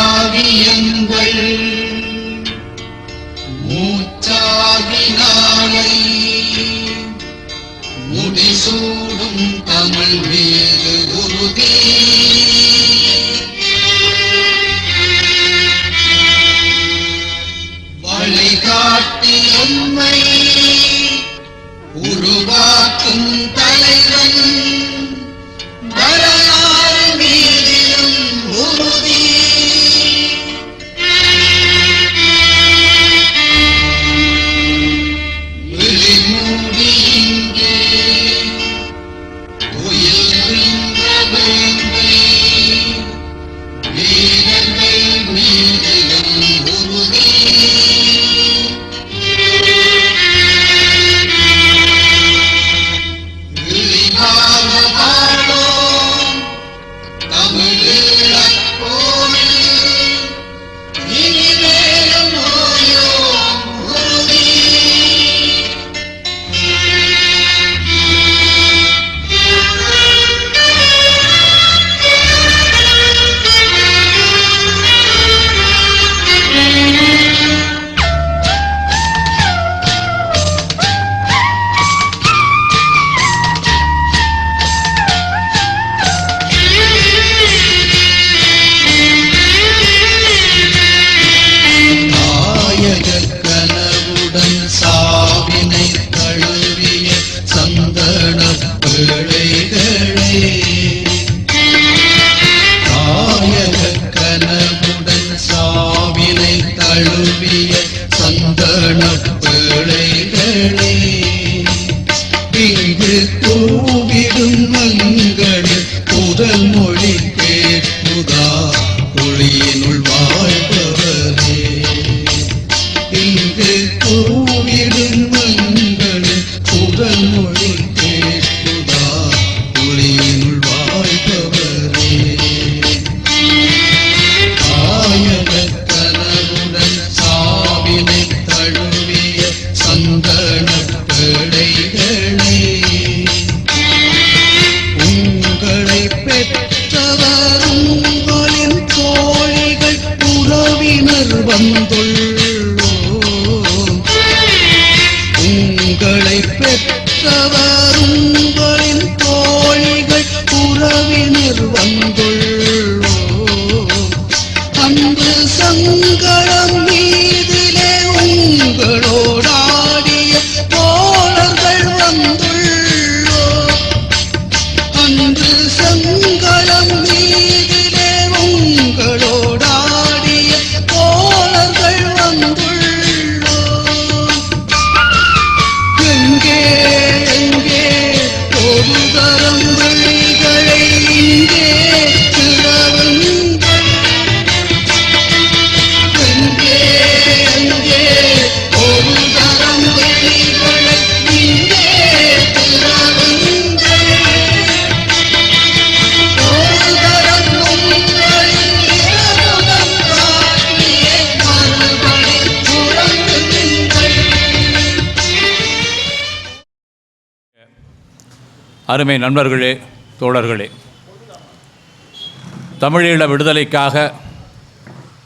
மொழியாகியங்கள் மூச்சாகி நாளை முடிசூடும் தமிழ் மீது உறுதி வழிகாட்டி உண்மை உருவாக்கும் தலைவன் வரலாறு மீதிலும் உறுதி விழிமூடி இங்கே உயிர்கின்ற வேங்கை வீரர்கள் மீதிலும் உறுதி சாவினை தழுவிய சந்தன பிழைகளே தாயக கனவுடன் சாவினை தழுவிய சந்தன பிழைகளே இங்கு கூவிடும் மங்கள் முதல் மொழி கேட்புதா ஒளியினுள் வாழ்பவரே இங்கு கூவிடும் மங்கள் முதல் மொழி கேட்புதா ஒளியினுள் வாழ்பவரே தாயக கனவுடன் சாவினை தழுவிய சந்தன பிழைகளே உங்களை பெற்றவர் உங்களின் தோழிகள் உறவினர் வந்துள்ளோம் உங்களை பெற்றவர் உங்களின் தோழிகள் உறவினர் வந்துள்ளோம் அன்று சங்கடம் மீதிலே உங்களோடாடிய தோழர்கள் வந்துள்ளோம் அன்று சங்கடம் மீதிலே உங்களோடாடிய தோழர்கள் வந்துள்ளோம் எங்கே எங்கே ஒரு தரம் விழிகளை இங்கே திறவுங்கள் எங்கே எங்கே ஒரு தரம் விழிகளை இங்கே திறவுங்கள் ஒரு தரம் உங்களின் இரவுடன் காட்டியே மறுபடி உறங்குங்கள். அருமை நண்பர்களே, தோழர்களே, தமிழீழ விடுதலைக்காக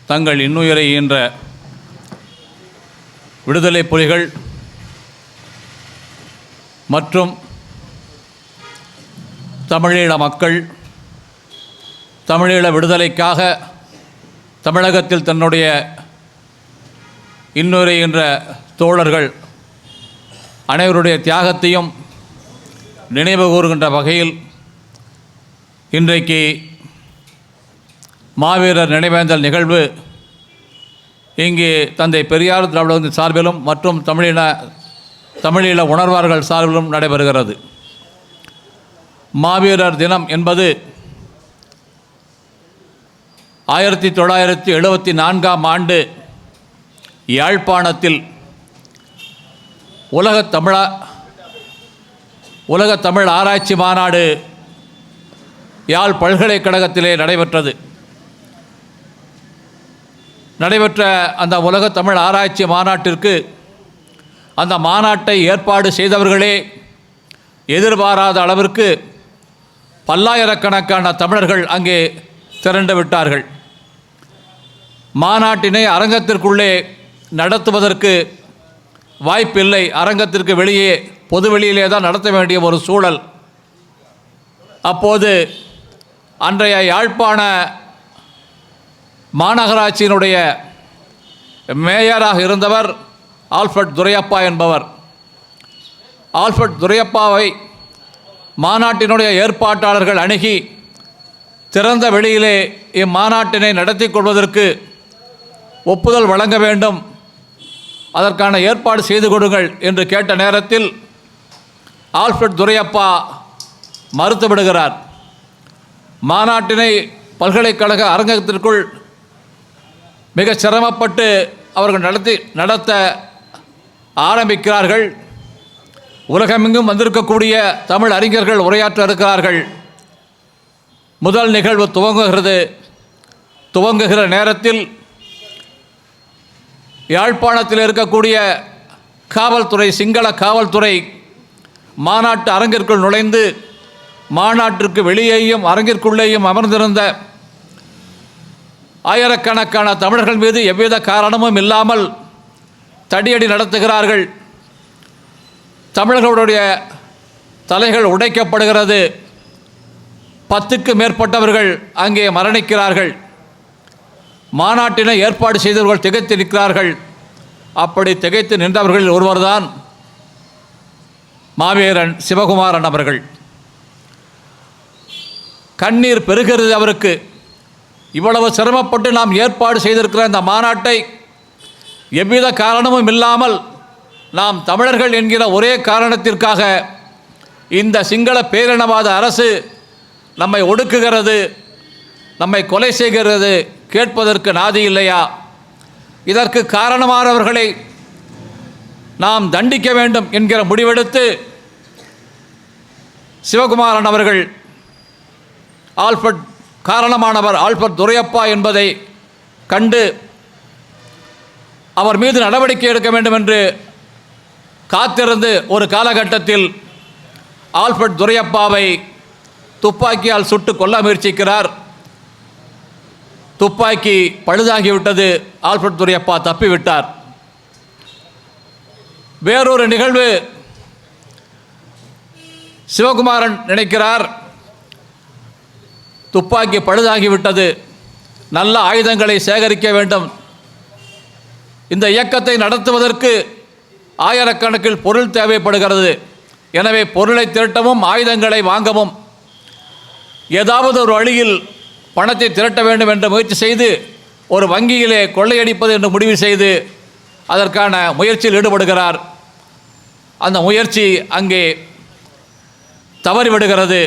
தங்கள் இன்னுயிரை ஈன்ற விடுதலை புலிகள் மற்றும் தமிழீழ மக்கள் தமிழீழ விடுதலைக்காக தமிழகத்தில் தன்னுடைய இன்னுயிரை ஈன்ற தோழர்கள் அனைவருடைய தியாகத்தையும் நினைவு கூறுகின்ற வகையில் இன்றைக்கு மாவீரர் நினைவேந்தல் நிகழ்வு இங்கு தந்தை பெரியார் திராவிட சார்பிலும் மற்றும் தமிழீழ உணர்வார்கள் சார்பிலும் நடைபெறுகிறது. மாவீரர் தினம் என்பது 1974ஆம் ஆண்டு யாழ்ப்பாணத்தில் உலகத் தமிழ் ஆராய்ச்சி மாநாடு யாழ் பல்கலைக்கழகத்திலே நடைபெற்ற அந்த உலகத் தமிழ் ஆராய்ச்சி மாநாட்டிற்கு அந்த மாநாட்டை ஏற்பாடு செய்தவர்களே எதிர்பாராத அளவிற்கு பல்லாயிரக்கணக்கான தமிழர்கள் அங்கே திரண்டு விட்டார்கள். மாநாட்டினை அரங்கத்திற்குள்ளே நடத்துவதற்கு வாய்ப்பில்லை. அரங்கத்திற்கு வெளியே பொதுவெளியிலே தான் நடத்த வேண்டிய ஒரு சூழல். அப்போது அன்றைய யாழ்ப்பாண மாநகராட்சியினுடைய மேயராக இருந்தவர் ஆல்ஃபர்ட் துரையப்பா என்பவர். ஆல்ஃபர்ட் துரையப்பாவை மாநாட்டினுடைய ஏற்பாட்டாளர்கள் அணுகி திறந்த வெளியிலே இம்மாநாட்டினை நடத்தி கொள்வதற்கு ஒப்புதல் வழங்க வேண்டும், அதற்கான ஏற்பாடு செய்து கொடுங்கள் என்று கேட்ட நேரத்தில் ஆல்ஃபர்ட் துரையப்பா மறுத்துவிடுகிறார். மாநாட்டினை பல்கலைக்கழக அரங்கத்திற்குள் மிக சிரமப்பட்டு அவர்கள் நடத்த ஆரம்பிக்கிறார்கள். உலகமெங்கும் வந்திருக்கக்கூடிய தமிழ் அறிஞர்கள் உரையாற்ற இருக்கிறார்கள். முதல் நிகழ்வு துவங்குகிற நேரத்தில் யாழ்ப்பாணத்தில் இருக்கக்கூடிய காவல்துறை, சிங்கள காவல்துறை மாநாட்டு அரங்கிற்குள் நுழைந்து மாநாட்டிற்கு வெளியேயும் அரங்கிற்குள்ளேயும் அமர்ந்திருந்த ஆயிரக்கணக்கான தமிழர்கள் மீது எவ்வித காரணமும் இல்லாமல் தடியடி நடத்துகிறார்கள். தமிழர்களுடைய தலைகள் உடைக்கப்படுகிறது. 10க்கு மேற்பட்டவர்கள் அங்கே மரணிக்கிறார்கள். மாநாட்டினை ஏற்பாடு செய்தவர்கள் திகைத்து நிற்கிறார்கள். அப்படி திகைத்து நின்றவர்களில் ஒருவர்தான் மாவீரன் சிவகுமாரன் அவர்கள். கண்ணீர் பெருகிறது அவருக்கு. இவ்வளவு சிரமப்பட்டு நாம் ஏற்பாடு செய்திருக்கிற இந்த மாநாட்டை எவ்வித காரணமும் இல்லாமல் நாம் தமிழர்கள் என்கிற ஒரே காரணத்திற்காக இந்த சிங்கள பேரினவாத அரசு நம்மை ஒடுக்குகிறது, நம்மை கொலை செய்கிறது, கேட்பதற்கு நாதி இல்லையா? இதற்கு காரணமானவர்களை நாம் தண்டிக்க வேண்டும் என்கிற முடிவெடுத்து சிவகுமாரன் அவர்கள் காரணமானவர் ஆல்ஃபர்ட் துரையப்பா என்பதை கண்டு அவர் மீது நடவடிக்கை எடுக்க வேண்டும் என்று காத்திருந்து ஒரு காலகட்டத்தில் ஆல்ஃபர்ட் துரையப்பாவை துப்பாக்கியால் சுட்டு கொல்ல முயற்சிக்கிறார். துப்பாக்கி பழுதாகிவிட்டது. ஆல்ஃபர்ட் துரையப்பா தப்பிவிட்டார். வேறொரு நிகழ்வு, சிவகுமாரன் நினைக்கிறார் துப்பாக்கி பழுதாகிவிட்டது, நல்ல ஆயுதங்களை சேகரிக்க வேண்டும், இந்த இயக்கத்தை நடத்துவதற்கு ஆயிரக்கணக்கில் பொருள் தேவைப்படுகிறது, எனவே பொருளை திரட்டவும் ஆயுதங்களை வாங்கவும் ஏதாவது ஒரு வழியில் பணத்தை திரட்ட வேண்டும் என்று முயற்சி செய்து ஒரு வங்கியிலே கொள்ளையடிப்பது என்று முடிவு செய்து அதற்கான முயற்சியில் ஈடுபடுகிறார். அந்த முயற்சி அங்கே தவறிவிடுகிறது.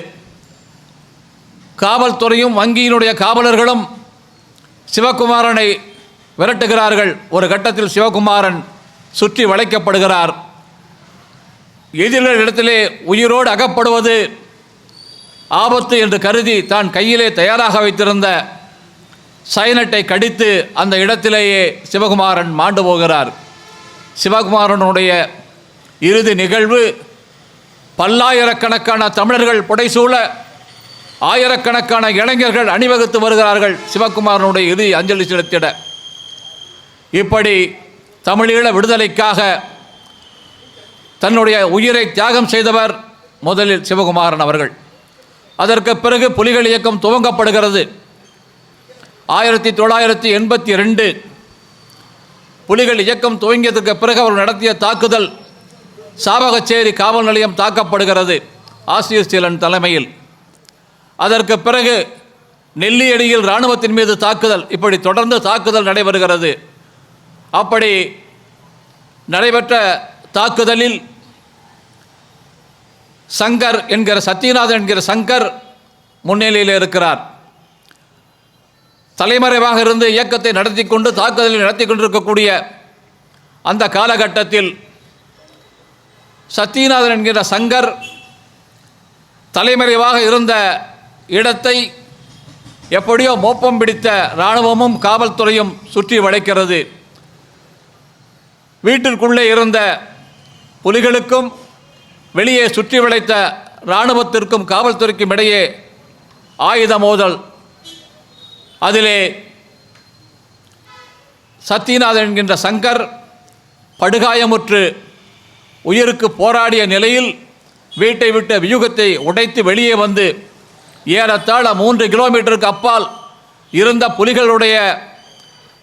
காவல்துறையும் வங்கியினுடைய காவலர்களும் சிவகுமாரனை விரட்டுகிறார்கள். ஒரு கட்டத்தில் சிவகுமாரன் சுற்றி வளைக்கப்படுகிறார். எதிரிகளிடத்திலே உயிரோடு அகப்படுவது ஆபத்து என்று கருதி தான் கையிலே தயாராக வைத்திருந்த சைனட்டை கடித்து அந்த இடத்திலேயே சிவகுமாரன் மாண்டு போகிறார். சிவகுமாரனுடைய இறுதி நிகழ்வு பல்லாயிரக்கணக்கான தமிழர்கள் புடைசூழ ஆயிரக்கணக்கான இளைஞர்கள் அணிவகுத்து வருகிறார்கள் சிவகுமாரனுடைய இறுதி அஞ்சலி செலுத்திட. இப்படி தமிழீழ விடுதலைக்காக தன்னுடைய உயிரை தியாகம் செய்தவர் முதலில் சிவகுமாரன் அவர்கள். அதற்கு பிறகு புலிகள் இயக்கம் துவங்கப்படுகிறது. 1982 புலிகள் இயக்கம் துவங்கியதற்கு பிறகு அவர் நடத்திய தாக்குதல், சாவகச்சேரி காவல் நிலையம் தாக்கப்படுகிறது ஆசிரியர் சீலன் தலைமையில். அதற்கு பிறகு நெல்லியடியில் இராணுவத்தின் மீது தாக்குதல், இப்படி தொடர்ந்து தாக்குதல் நடைபெறுகிறது. அப்படி நடைபெற்ற தாக்குதலில் சங்கர் என்கிற சத்யநாதன் என்கிற சங்கர் முன்னிலையில் இருக்கிறார். தலைமறைவாக இருந்து இயக்கத்தை நடத்தி கொண்டு தாக்குதலை நடத்தி கொண்டிருக்கக்கூடிய அந்த காலகட்டத்தில் சத்யநாதன் என்கிற சங்கர் தலைமறைவாக இருந்த இடத்தை எப்படியோ மோப்பம் பிடித்த இராணுவமும் காவல்துறையும் சுற்றி வளைக்கிறது. வீட்டிற்குள்ளே இருந்த புலிகளுக்கும் வெளியே சுற்றி வளைத்த இராணுவத்திற்கும் காவல்துறைக்கும் இடையே ஆயுத மோதல். அதிலே சத்யநாதன் என்கின்ற சங்கர் படுகாயமுற்று உயிருக்கு போராடிய நிலையில் வீட்டை விட்ட வியூகத்தை உடைத்து வெளியே வந்து ஏறத்தாழ 3 கிலோமீட்டருக்கு அப்பால் இருந்த புலிகளுடைய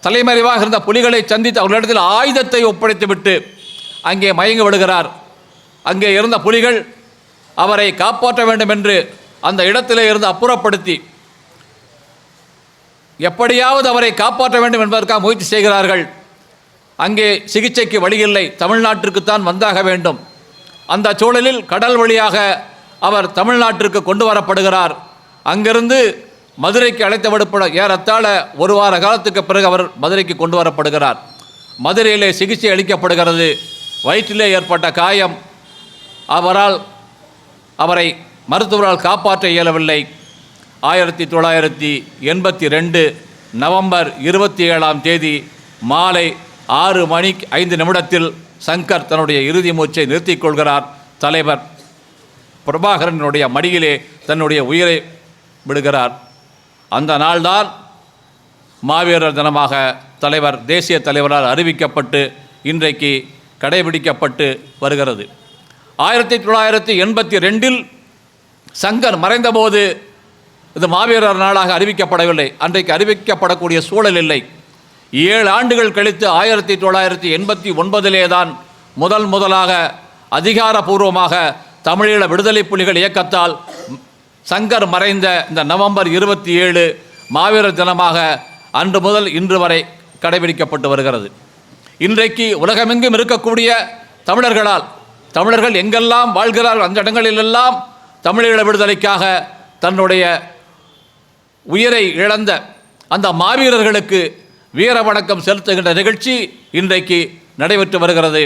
தலைமறைவாக இருந்த புலிகளை சந்தித்து அவர்களிடத்தில் ஆயுதத்தை ஒப்படைத்துவிட்டு அங்கே மயங்கி விடுகிறார். அங்கே இருந்த புலிகள் அவரை காப்பாற்ற வேண்டும் என்று அந்த இடத்திலே இருந்து அப்புறப்படுத்தி எப்படியாவது அவரை காப்பாற்ற வேண்டும் என்பதற்காக முயற்சி செய்கிறார்கள். அங்கே சிகிச்சைக்கு வழியில்லை, தமிழ்நாட்டிற்குத்தான் வந்தாக வேண்டும். அந்த சூழலில் கடல் வழியாக அவர் தமிழ்நாட்டிற்கு கொண்டு வரப்படுகிறார். அங்கிருந்து மதுரைக்கு அழைத்து விடப்பட ஏறத்தாழ 1 வார காலத்துக்கு பிறகு அவர் மதுரைக்கு கொண்டு வரப்படுகிறார். மதுரையிலே சிகிச்சை அளிக்கப்படுகிறது. வயிற்றிலே ஏற்பட்ட காயம், அவரை மருத்துவரால் காப்பாற்ற இயலவில்லை. 1982 நவம்பர் 27ஆம் தேதி மாலை 6:05 சங்கர் தன்னுடைய இறுதி மூச்சை நிறுத்திக் கொள்கிறார். தலைவர் பிரபாகரனுடைய மடியிலே தன்னுடைய உயிரை விடுகிறார். அந்த நாள்தான் மாவீரர் தினமாக தலைவர் தேசிய தலைவரால் அறிவிக்கப்பட்டு இன்றைக்கு கடைபிடிக்கப்பட்டு வருகிறது. 1982 சங்கர் மறைந்தபோது இது மாவீரர் நாளாக அறிவிக்கப்படவில்லை. அன்றைக்கு அறிவிக்கப்படக்கூடிய சூழல் இல்லை. 7 ஆண்டுகள் கழித்து 1989 தான் முதலாக அதிகாரபூர்வமாக தமிழீழ விடுதலை புலிகள் இயக்கத்தால் சங்கர் மறைந்த இந்த நவம்பர் 27 மாவீரர் தினமாக அன்று முதல் இன்று வரை கடைபிடிக்கப்பட்டு வருகிறது. இன்றைக்கு உலகமெங்கும் இருக்கக்கூடிய தமிழர்கள் எங்கெல்லாம் வாழ்கிறார்கள் அந்த இடங்களிலெல்லாம் தமிழீழ விடுதலைக்காக தன்னுடைய உயிரை இழந்த அந்த மாவீரர்களுக்கு வீர வணக்கம் செலுத்துகின்ற நிகழ்ச்சி இன்றைக்கு நடைபெற்று வருகிறது.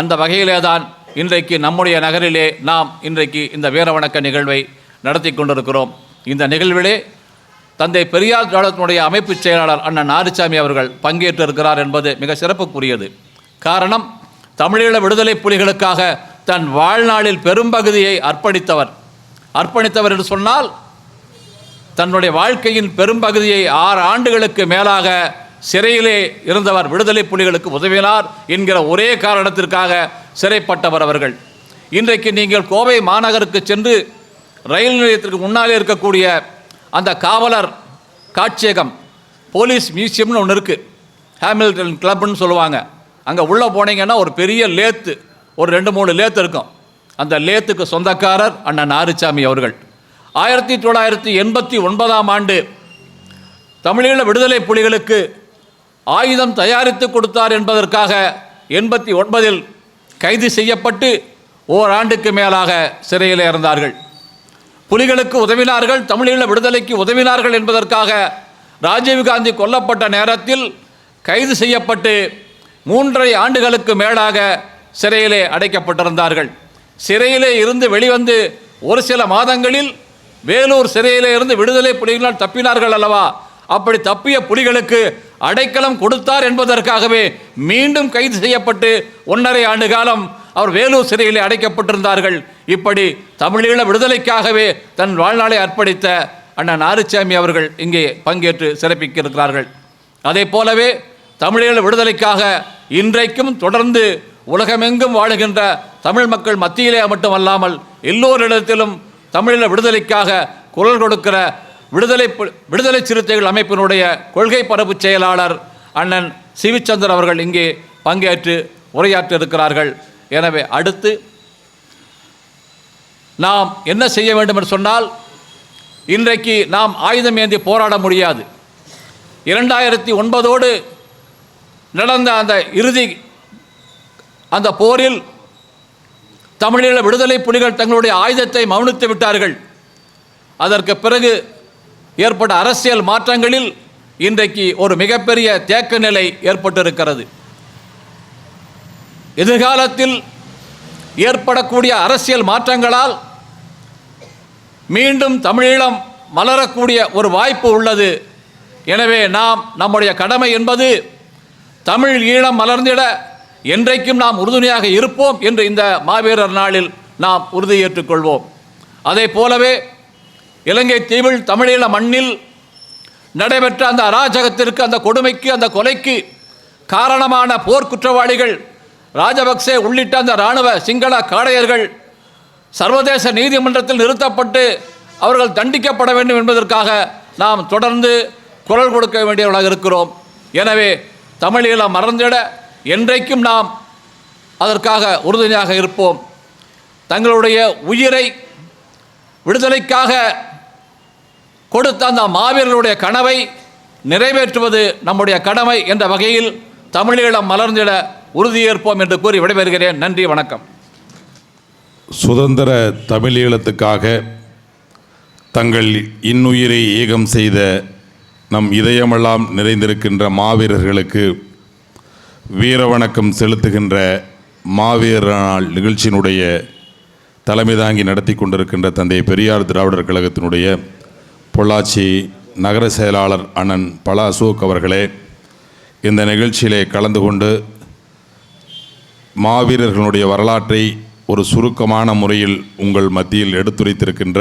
அந்த வகையிலே தான் இன்றைக்கு நம்முடைய நகரிலே நாம் இன்றைக்கு இந்த வீர வணக்க நிகழ்வை நடத்தி கொண்டிருக்கிறோம். இந்த நிகழ்விலே தந்தை பெரியார் திராவிடத்தினுடைய அமைப்பு செயலாளர் அண்ணன் நாரிசாமி அவர்கள் பங்கேற்றிருக்கிறார் என்பது மிக சிறப்புக்குரியது. காரணம், தமிழீழ விடுதலை புலிகளுக்காக தன் வாழ்நாளில் பெரும்பகுதியை அர்ப்பணித்தவர் என்று சொன்னால் தன்னுடைய வாழ்க்கையின் பெரும்பகுதியை 6 ஆண்டுகளுக்கு மேலாக சிறையிலே இருந்தவர். விடுதலை புலிகளுக்கு உதவினார் என்கிற ஒரே காரணத்திற்காக சிறைப்பட்டவர் அவர்கள். இன்றைக்கு நீங்கள் கோவை மாநகருக்கு சென்று ரயில் நிலையத்திற்கு முன்னாலே இருக்கக்கூடிய அந்த காவலர் காட்சியகம், போலீஸ் மியூசியம்னு ஒன்று இருக்குது, ஹேமில்டன் கிளப்னு சொல்லுவாங்க. அங்கே உள்ளே போனீங்கன்னா ஒரு பெரிய லேத்து, ஒரு 2-3 லேத்து இருக்கும். அந்த லேத்துக்கு சொந்தக்காரர் அண்ணன் நாரிசாமி அவர்கள். 1989ஆம் ஆண்டு தமிழீழ விடுதலை புலிகளுக்கு ஆயுதம் தயாரித்து கொடுத்தார் என்பதற்காக 89 கைது செய்யப்பட்டு ஓராண்டுக்கு மேலாக சிறையில் இருந்தார்கள். புலிகளுக்கு உதவினார்கள், தமிழீழ விடுதலைக்கு உதவினார்கள் என்பதற்காக ராஜீவ்காந்தி கொல்லப்பட்ட நேரத்தில் கைது செய்யப்பட்டு 3.5 ஆண்டுகளுக்கு மேலாக சிறையிலே அடைக்கப்பட்டிருந்தார்கள். சிறையிலே இருந்து வெளிவந்து ஒரு சில மாதங்களில் வேலூர் சிறையிலே இருந்து விடுதலை புலிகளால் தப்பினார்கள் அல்லவா? அப்படி தப்பிய புலிகளுக்கு அடைக்கலம் கொடுத்தார் என்பதற்காகவே மீண்டும் கைது செய்யப்பட்டு 1.5 ஆண்டு காலம் அவர் வேலூர் சிறையிலே அடைக்கப்பட்டிருந்தார்கள். இப்படி தமிழீழ விடுதலைக்காகவே தன் வாழ்நாளை அர்ப்பணித்த அண்ணன் நாரிசாமி அவர்கள் இங்கே பங்கேற்று சிறப்பிக்க இருக்கிறார்கள். அதே போலவே தமிழீழ விடுதலைக்காக இன்றைக்கும் தொடர்ந்து உலகமெங்கும் வாழுகின்ற தமிழ் மக்கள் மத்தியிலே மட்டுமல்லாமல் எல்லோரிடத்திலும் தமிழீழ விடுதலைக்காக குரல் கொடுக்கிற விடுதலை சிறுத்தைகள் அமைப்பினுடைய கொள்கை பரப்பு செயலாளர் அண்ணன் சிவிச்சந்திரன் அவர்கள் இங்கே பங்கேற்று உரையாற்ற இருக்கிறார்கள். எனவே அடுத்து நாம் என்ன செய்ய வேண்டும் என்று சொன்னால், இன்றைக்கு நாம் ஆயுதம் ஏந்தி போராட முடியாது. 2009 நடந்த அந்த இறுதி அந்த போரில் தமிழீழ விடுதலை புலிகள் தங்களுடைய ஆயுதத்தை மௌனித்து விட்டார்கள். அதற்கு பிறகு ஏற்பட்ட அரசியல் மாற்றங்களில் இன்றைக்கு ஒரு மிகப்பெரிய தேக்க நிலை ஏற்பட்டிருக்கிறது. எதிர்காலத்தில் ஏற்படக்கூடிய அரசியல் மாற்றங்களால் மீண்டும் தமிழீழம் மலரக்கூடிய ஒரு வாய்ப்பு உள்ளது. எனவே நாம் நம்முடைய கடமை என்பது தமிழ் ஈழம் மலர்ந்திட என்றைக்கும் நாம் உறுதுணையாக இருப்போம் என்று இந்த மாவீரர் நாளில் நாம் உறுதியேற்றுக் கொள்வோம். அதே போலவே இலங்கை தீவில் தமிழீழ மண்ணில் நடைபெற்ற அந்த அராஜகத்திற்கு, அந்த கொடுமைக்கு, அந்த கொலைக்கு காரணமான போர் குற்றவாளிகள் ராஜபக்சே உள்ளிட்ட அந்த இராணுவ சிங்கள காடையர்கள் சர்வதேச நீதிமன்றத்தில் நிறுத்தப்பட்டு அவர்கள் தண்டிக்கப்பட வேண்டும் என்பதற்காக நாம் தொடர்ந்து குரல் கொடுக்க வேண்டியவர்களாக இருக்கிறோம். எனவே தமிழீழம் மறந்திட என்றைக்கும் நாம் அதற்காக உறுதுணையாக இருப்போம். தங்களுடைய உயிரை விடுதலைக்காக கொடுத்த அந்த மாவீரர்களுடைய கனவை நிறைவேற்றுவது நம்முடைய கடமை என்ற வகையில் தமிழீழம் மலர்ந்திட உறுதியேற்போம் என்று கூறி விடைபெறுகிறேன். நன்றி, வணக்கம். சுதந்திர தமிழீழத்துக்காக தங்கள் இன்னுயிரை ஏகம் செய்த நம் இதயமெல்லாம் நிறைந்திருக்கின்ற மாவீரர்களுக்கு வீரவணக்கம் செலுத்துகின்ற மாவீரர் நாள் நிகழ்ச்சியினுடைய தலைமை தாங்கி நடத்தி கொண்டிருக்கின்ற தந்தை பெரியார் திராவிடர் கழகத்தினுடைய பொள்ளாச்சி நகர செயலாளர் அண்ணன் பல அசோக் அவர்களே, இந்த நிகழ்ச்சியிலே கலந்து கொண்டு மாவீரர்களுடைய வரலாற்றை ஒரு சுருக்கமான முறையில் உங்கள் மத்தியில் எடுத்துரைத்திருக்கின்ற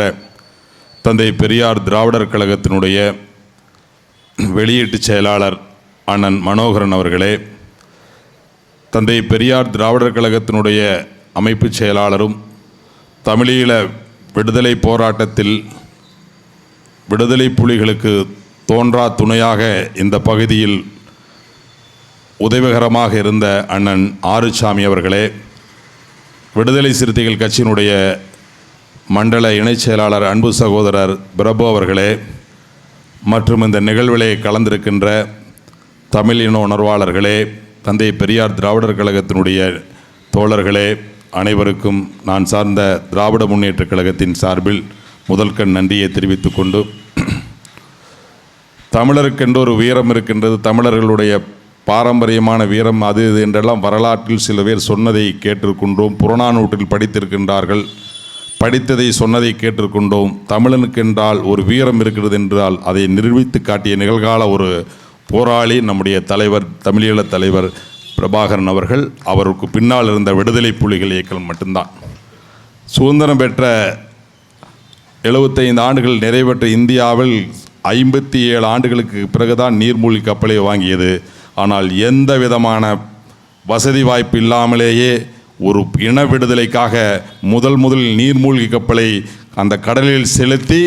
தந்தை பெரியார் திராவிடர் கழகத்தினுடைய வெளியீட்டு செயலாளர் அண்ணன் மனோகரன் அவர்களே, தந்தை பெரியார் திராவிடர் கழகத்தினுடைய அமைப்பு செயலாளரும் தமிழீழ விடுதலை போராட்டத்தில் விடுதலை புலிகளுக்கு தோன்றா துணையாக இந்த பகுதியில் உதவிகரமாக இருந்த அண்ணன் ஆறுசாமி அவர்களே, விடுதலை சிறுத்தைகள் கட்சியினுடைய மண்டல இணைச் செயலாளர் அன்பு சகோதரர் பிரபு அவர்களே, மற்றும் இந்த நிகழ்விலே கலந்திருக்கின்ற தமிழ் இன உணர்வாளர்களே, தந்தை பெரியார் திராவிடர் கழகத்தினுடைய தோழர்களே, அனைவருக்கும் நான் சார்ந்த திராவிட முன்னேற்றக் கழகத்தின் சார்பில் முதல்கண் நன்றியை தெரிவித்துக் கொண்டு, தமிழருக்கென்று ஒரு வீரம் இருக்கின்றது, தமிழர்களுடைய பாரம்பரியமான வீரம் அது இது என்றெல்லாம் வரலாற்றில் சில பேர் சொன்னதை கேட்டிருக்கின்றோம், புறநானூற்றில் படித்திருக்கின்றார்கள், படித்ததை சொன்னதை கேட்டிருக்கின்றோம். தமிழனுக்கென்றால் ஒரு வீரம் இருக்கிறது என்றால் அதை நிரூபித்து காட்டிய நிகழ்கால ஒரு போராளி நம்முடைய தலைவர், தமிழீழ தலைவர் பிரபாகரன் அவர்கள். அவருக்கு பின்னால் இருந்த விடுதலை புலிகள் இயக்கம் மட்டும்தான். சுதந்திரம் பெற்ற 75 ஆண்டுகள் நிறைவேற்ற இந்தியாவில் 57 ஆண்டுகளுக்கு பிறகுதான் நீர்மூழ்கி கப்பலை வாங்கியது. ஆனால் எந்த விதமான வசதி வாய்ப்பு இல்லாமலேயே ஒரு இன விடுதலைக்காக முதலில் நீர்மூழ்கி கப்பலை அந்த கடலில் செலுத்தி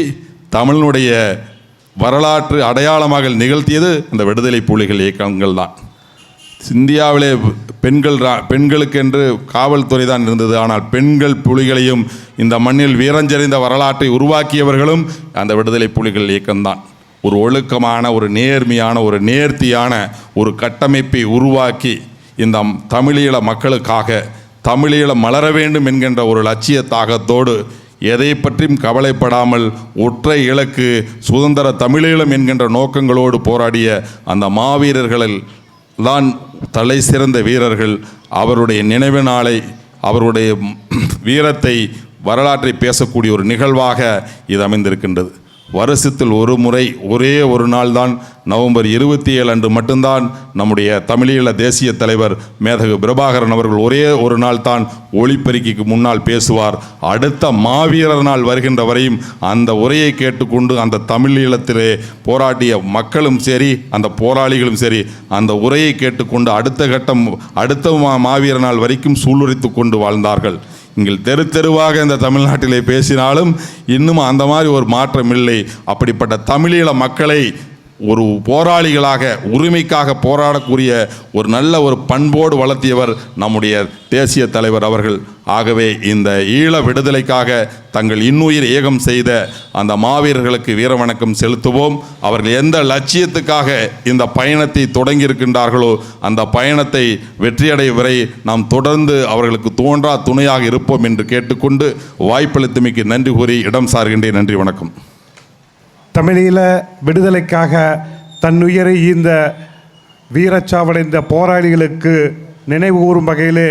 தமிழனுடைய வரலாற்று அடையாளமாக நிகழ்த்தியது இந்த விடுதலை புலிகள் இயக்கங்கள் தான். இந்தியாவிலே பெண்களுக்கென்று காவல்துறை தான் இருந்தது. ஆனால் பெண்கள் புலிகளையும் இந்த மண்ணில் வீரஞ்செறிந்த வரலாற்றை உருவாக்கியவர்களும் அந்த விடுதலை புலிகள் இயக்கம்தான். ஒரு ஒழுக்கமான, ஒரு நேர்மையான, ஒரு நேர்த்தியான ஒரு கட்டமைப்பை உருவாக்கி இந்த தமிழீழ மக்களுக்காக தமிழீழம் மலர வேண்டும் என்கின்ற ஒரு லட்சிய தாகத்தோடு எதை பற்றியும் கவலைப்படாமல் ஒற்றை இலக்கு சுதந்திர தமிழீழம் என்கின்ற நோக்கங்களோடு போராடிய அந்த மாவீரர்களில் தான் தலை சிறந்த வீரர்கள். அவருடைய நினைவு நாளை, அவருடைய வீரத்தை, வரலாற்றை பேசக்கூடிய ஒரு நிகழ்வாக இது அமைந்திருக்கின்றது. வருஷத்தில் ஒரு முறை, ஒரே ஒரு நாள் தான், நவம்பர் 27 அன்று மட்டும்தான் நம்முடைய தமிழீழ தேசிய தலைவர் மேதகு பிரபாகரன் அவர்கள் ஒரே ஒரு நாள் தான் ஒளிப்பெருக்கிக்கு முன்னால் பேசுவார். அடுத்த மாவீரர் நாள் வருகின்ற வரையும் அந்த உரையை கேட்டுக்கொண்டு அந்த தமிழீழத்திலே போராடிய மக்களும் சரி, அந்த போராளிகளும் சரி, அந்த உரையை கேட்டுக்கொண்டு அடுத்த மாவீரர் நாள் வரைக்கும் சூளுரைத்து கொண்டு வாழ்ந்தார்கள். இங்கே தெருவாக இந்த தமிழ்நாட்டிலே பேசினாலும் இன்னும் அந்த மாதிரி ஒரு மாற்றம் இல்லை. அப்படிப்பட்ட தமிழீழ மக்களை ஒரு போராளிகளாக உரிமைக்காக போராடக்கூடிய ஒரு நல்ல ஒரு பண்போடு வளர்த்தியவர் நம்முடைய தேசிய தலைவர் அவர்கள். ஆகவே இந்த ஈழ விடுதலைக்காக தங்கள் இன்னுயிர் ஏகம் செய்த அந்த மாவீரர்களுக்கு வீரவணக்கம் செலுத்துவோம். அவர்கள் எந்த லட்சியத்துக்காக இந்த பயணத்தை தொடங்கியிருக்கின்றார்களோ அந்த பயணத்தை வெற்றியடை வரை நாம் தொடர்ந்து அவர்களுக்கு தோன்றா துணையாக இருப்போம் என்று கேட்டுக்கொண்டு வாய்ப்பளித்தமைக்கு நன்றி கூறி இடம் சார்கின்றேன். நன்றி, வணக்கம். தமிழீழ விடுதலைக்காக தன்னுயிரை இந்த வீரச்சாவடைந்த போராளிகளுக்கு நினைவு கூறும் வகையிலே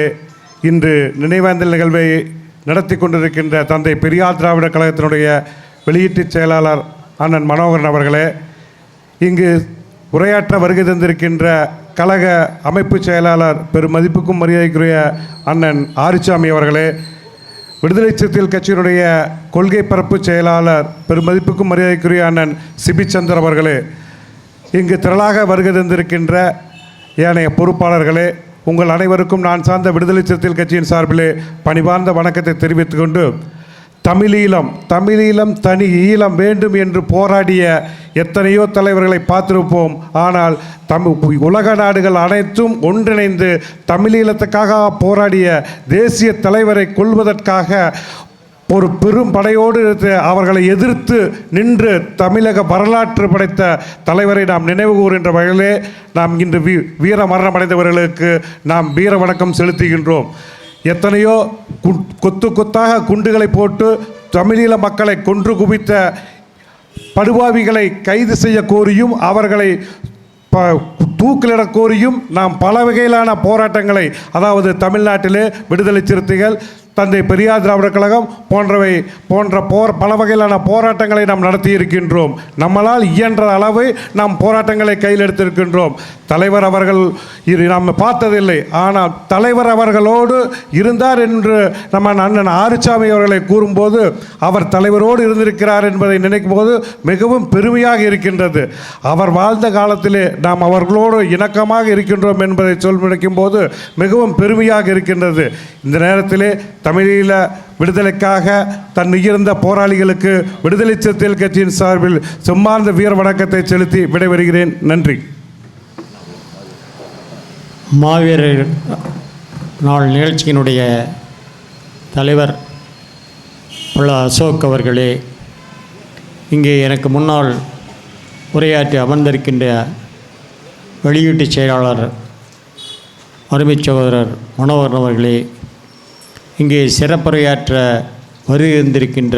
இன்று நினைவேந்தல் நிகழ்வை நடத்தி கொண்டிருக்கின்ற தந்தை பெரியார் திராவிடர் கழகத்தினுடைய வெளியீட்டுச் செயலாளர் அண்ணன் மனோகரன் அவர்களே, இங்கு உரையாற்ற வருகை தந்திருக்கின்ற கழக அமைப்பு செயலாளர் பெருமதிப்புக்கும் மரியாதைக்குரிய அண்ணன் ஆறுசாமி அவர்களே, விடுதலை சிறுத்தைகள் கட்சியினுடைய கொள்கை பரப்பு செயலாளர் பெருமதிப்புக்கும் மரியாதைக்குரிய அண்ணன் சிபிச்சந்தர் அவர்களே, இங்கு திரளாக வருகை தந்திருக்கின்ற ஏனைய பொறுப்பாளர்களே, உங்கள் அனைவருக்கும் நான் சார்ந்த விடுதலை சிறுத்தைகள் கட்சியின் சார்பிலே பணிவார்ந்த வணக்கத்தை தெரிவித்துக் கொண்டு, தமிழீழம் தனி ஈழம் வேண்டும் என்று போராடிய எத்தனையோ தலைவர்களை பார்த்திருப்போம். ஆனால் உலக நாடுகள் அனைத்தும் ஒன்றிணைந்து தமிழீழத்துக்காக போராடிய தேசிய தலைவரை கொல்வதற்காக ஒரு பெரும் படையோடு அவர்களை எதிர்த்து நின்று தமிழக வரலாற்று படைத்த தலைவரை நாம் நினைவு கூறுகின்ற வகையிலே நாம் இன்று வீர மரணமடைந்தவர்களுக்கு நாம் வீர வணக்கம் செலுத்துகின்றோம். எத்தனையோ கொத்து கொத்தாக குண்டுகளை போட்டு தமிழீழ மக்களை கொன்று குவித்த படுபாவிகளை கைது செய்ய கோரியும் அவர்களை தூக்கிலிட கோரியும் நாம் பல வகையிலான போராட்டங்களை, அதாவது தமிழ்நாட்டிலே விடுதலை சிறுத்தைகள், தந்தை பெரியார் திராவிடர் கழகம் போன்ற பல வகையிலான போராட்டங்களை நாம் நடத்தி இருக்கின்றோம். நம்மளால் இயன்ற அளவு நாம் போராட்டங்களை கையில் எடுத்திருக்கின்றோம். தலைவர் அவர்கள் நாம் பார்த்ததில்லை, ஆனால் தலைவர் அவர்களோடு இருந்தார் என்று நம்ம அண்ணன் ஆறுசாமி அவர்களை கூறும்போது அவர் தலைவரோடு இருந்திருக்கிறார் என்பதை நினைக்கும் போது மிகவும் பெருமையாக இருக்கின்றது. அவர் வாழ்ந்த காலத்திலே நாம் அவர்களோடு இணக்கமாக இருக்கின்றோம் என்பதை நினைக்கும் போது மிகவும் பெருமையாக இருக்கின்றது. இந்த நேரத்திலே தமிழீழ விடுதலைக்காக தன் உயர்ந்த போராளிகளுக்கு விடுதலை சிறுத்தைகள் கட்சியின் சார்பில் செம்மார்ந்த வீர வணக்கத்தை செலுத்தி விடைபெறுகிறேன். நன்றி. மாவீரர் நாள் நிகழ்ச்சியினுடைய தலைவர் அசோக் அவர்களே, இங்கே எனக்கு முன்னால் உரையாற்றி அமர்ந்திருக்கின்ற வெளியீட்டுச் செயலாளர் அருமை சகோதரர் மனோகரன் அவர்களே, இங்கே சிறப்புரையாற்ற வருகின்றிருக்கின்ற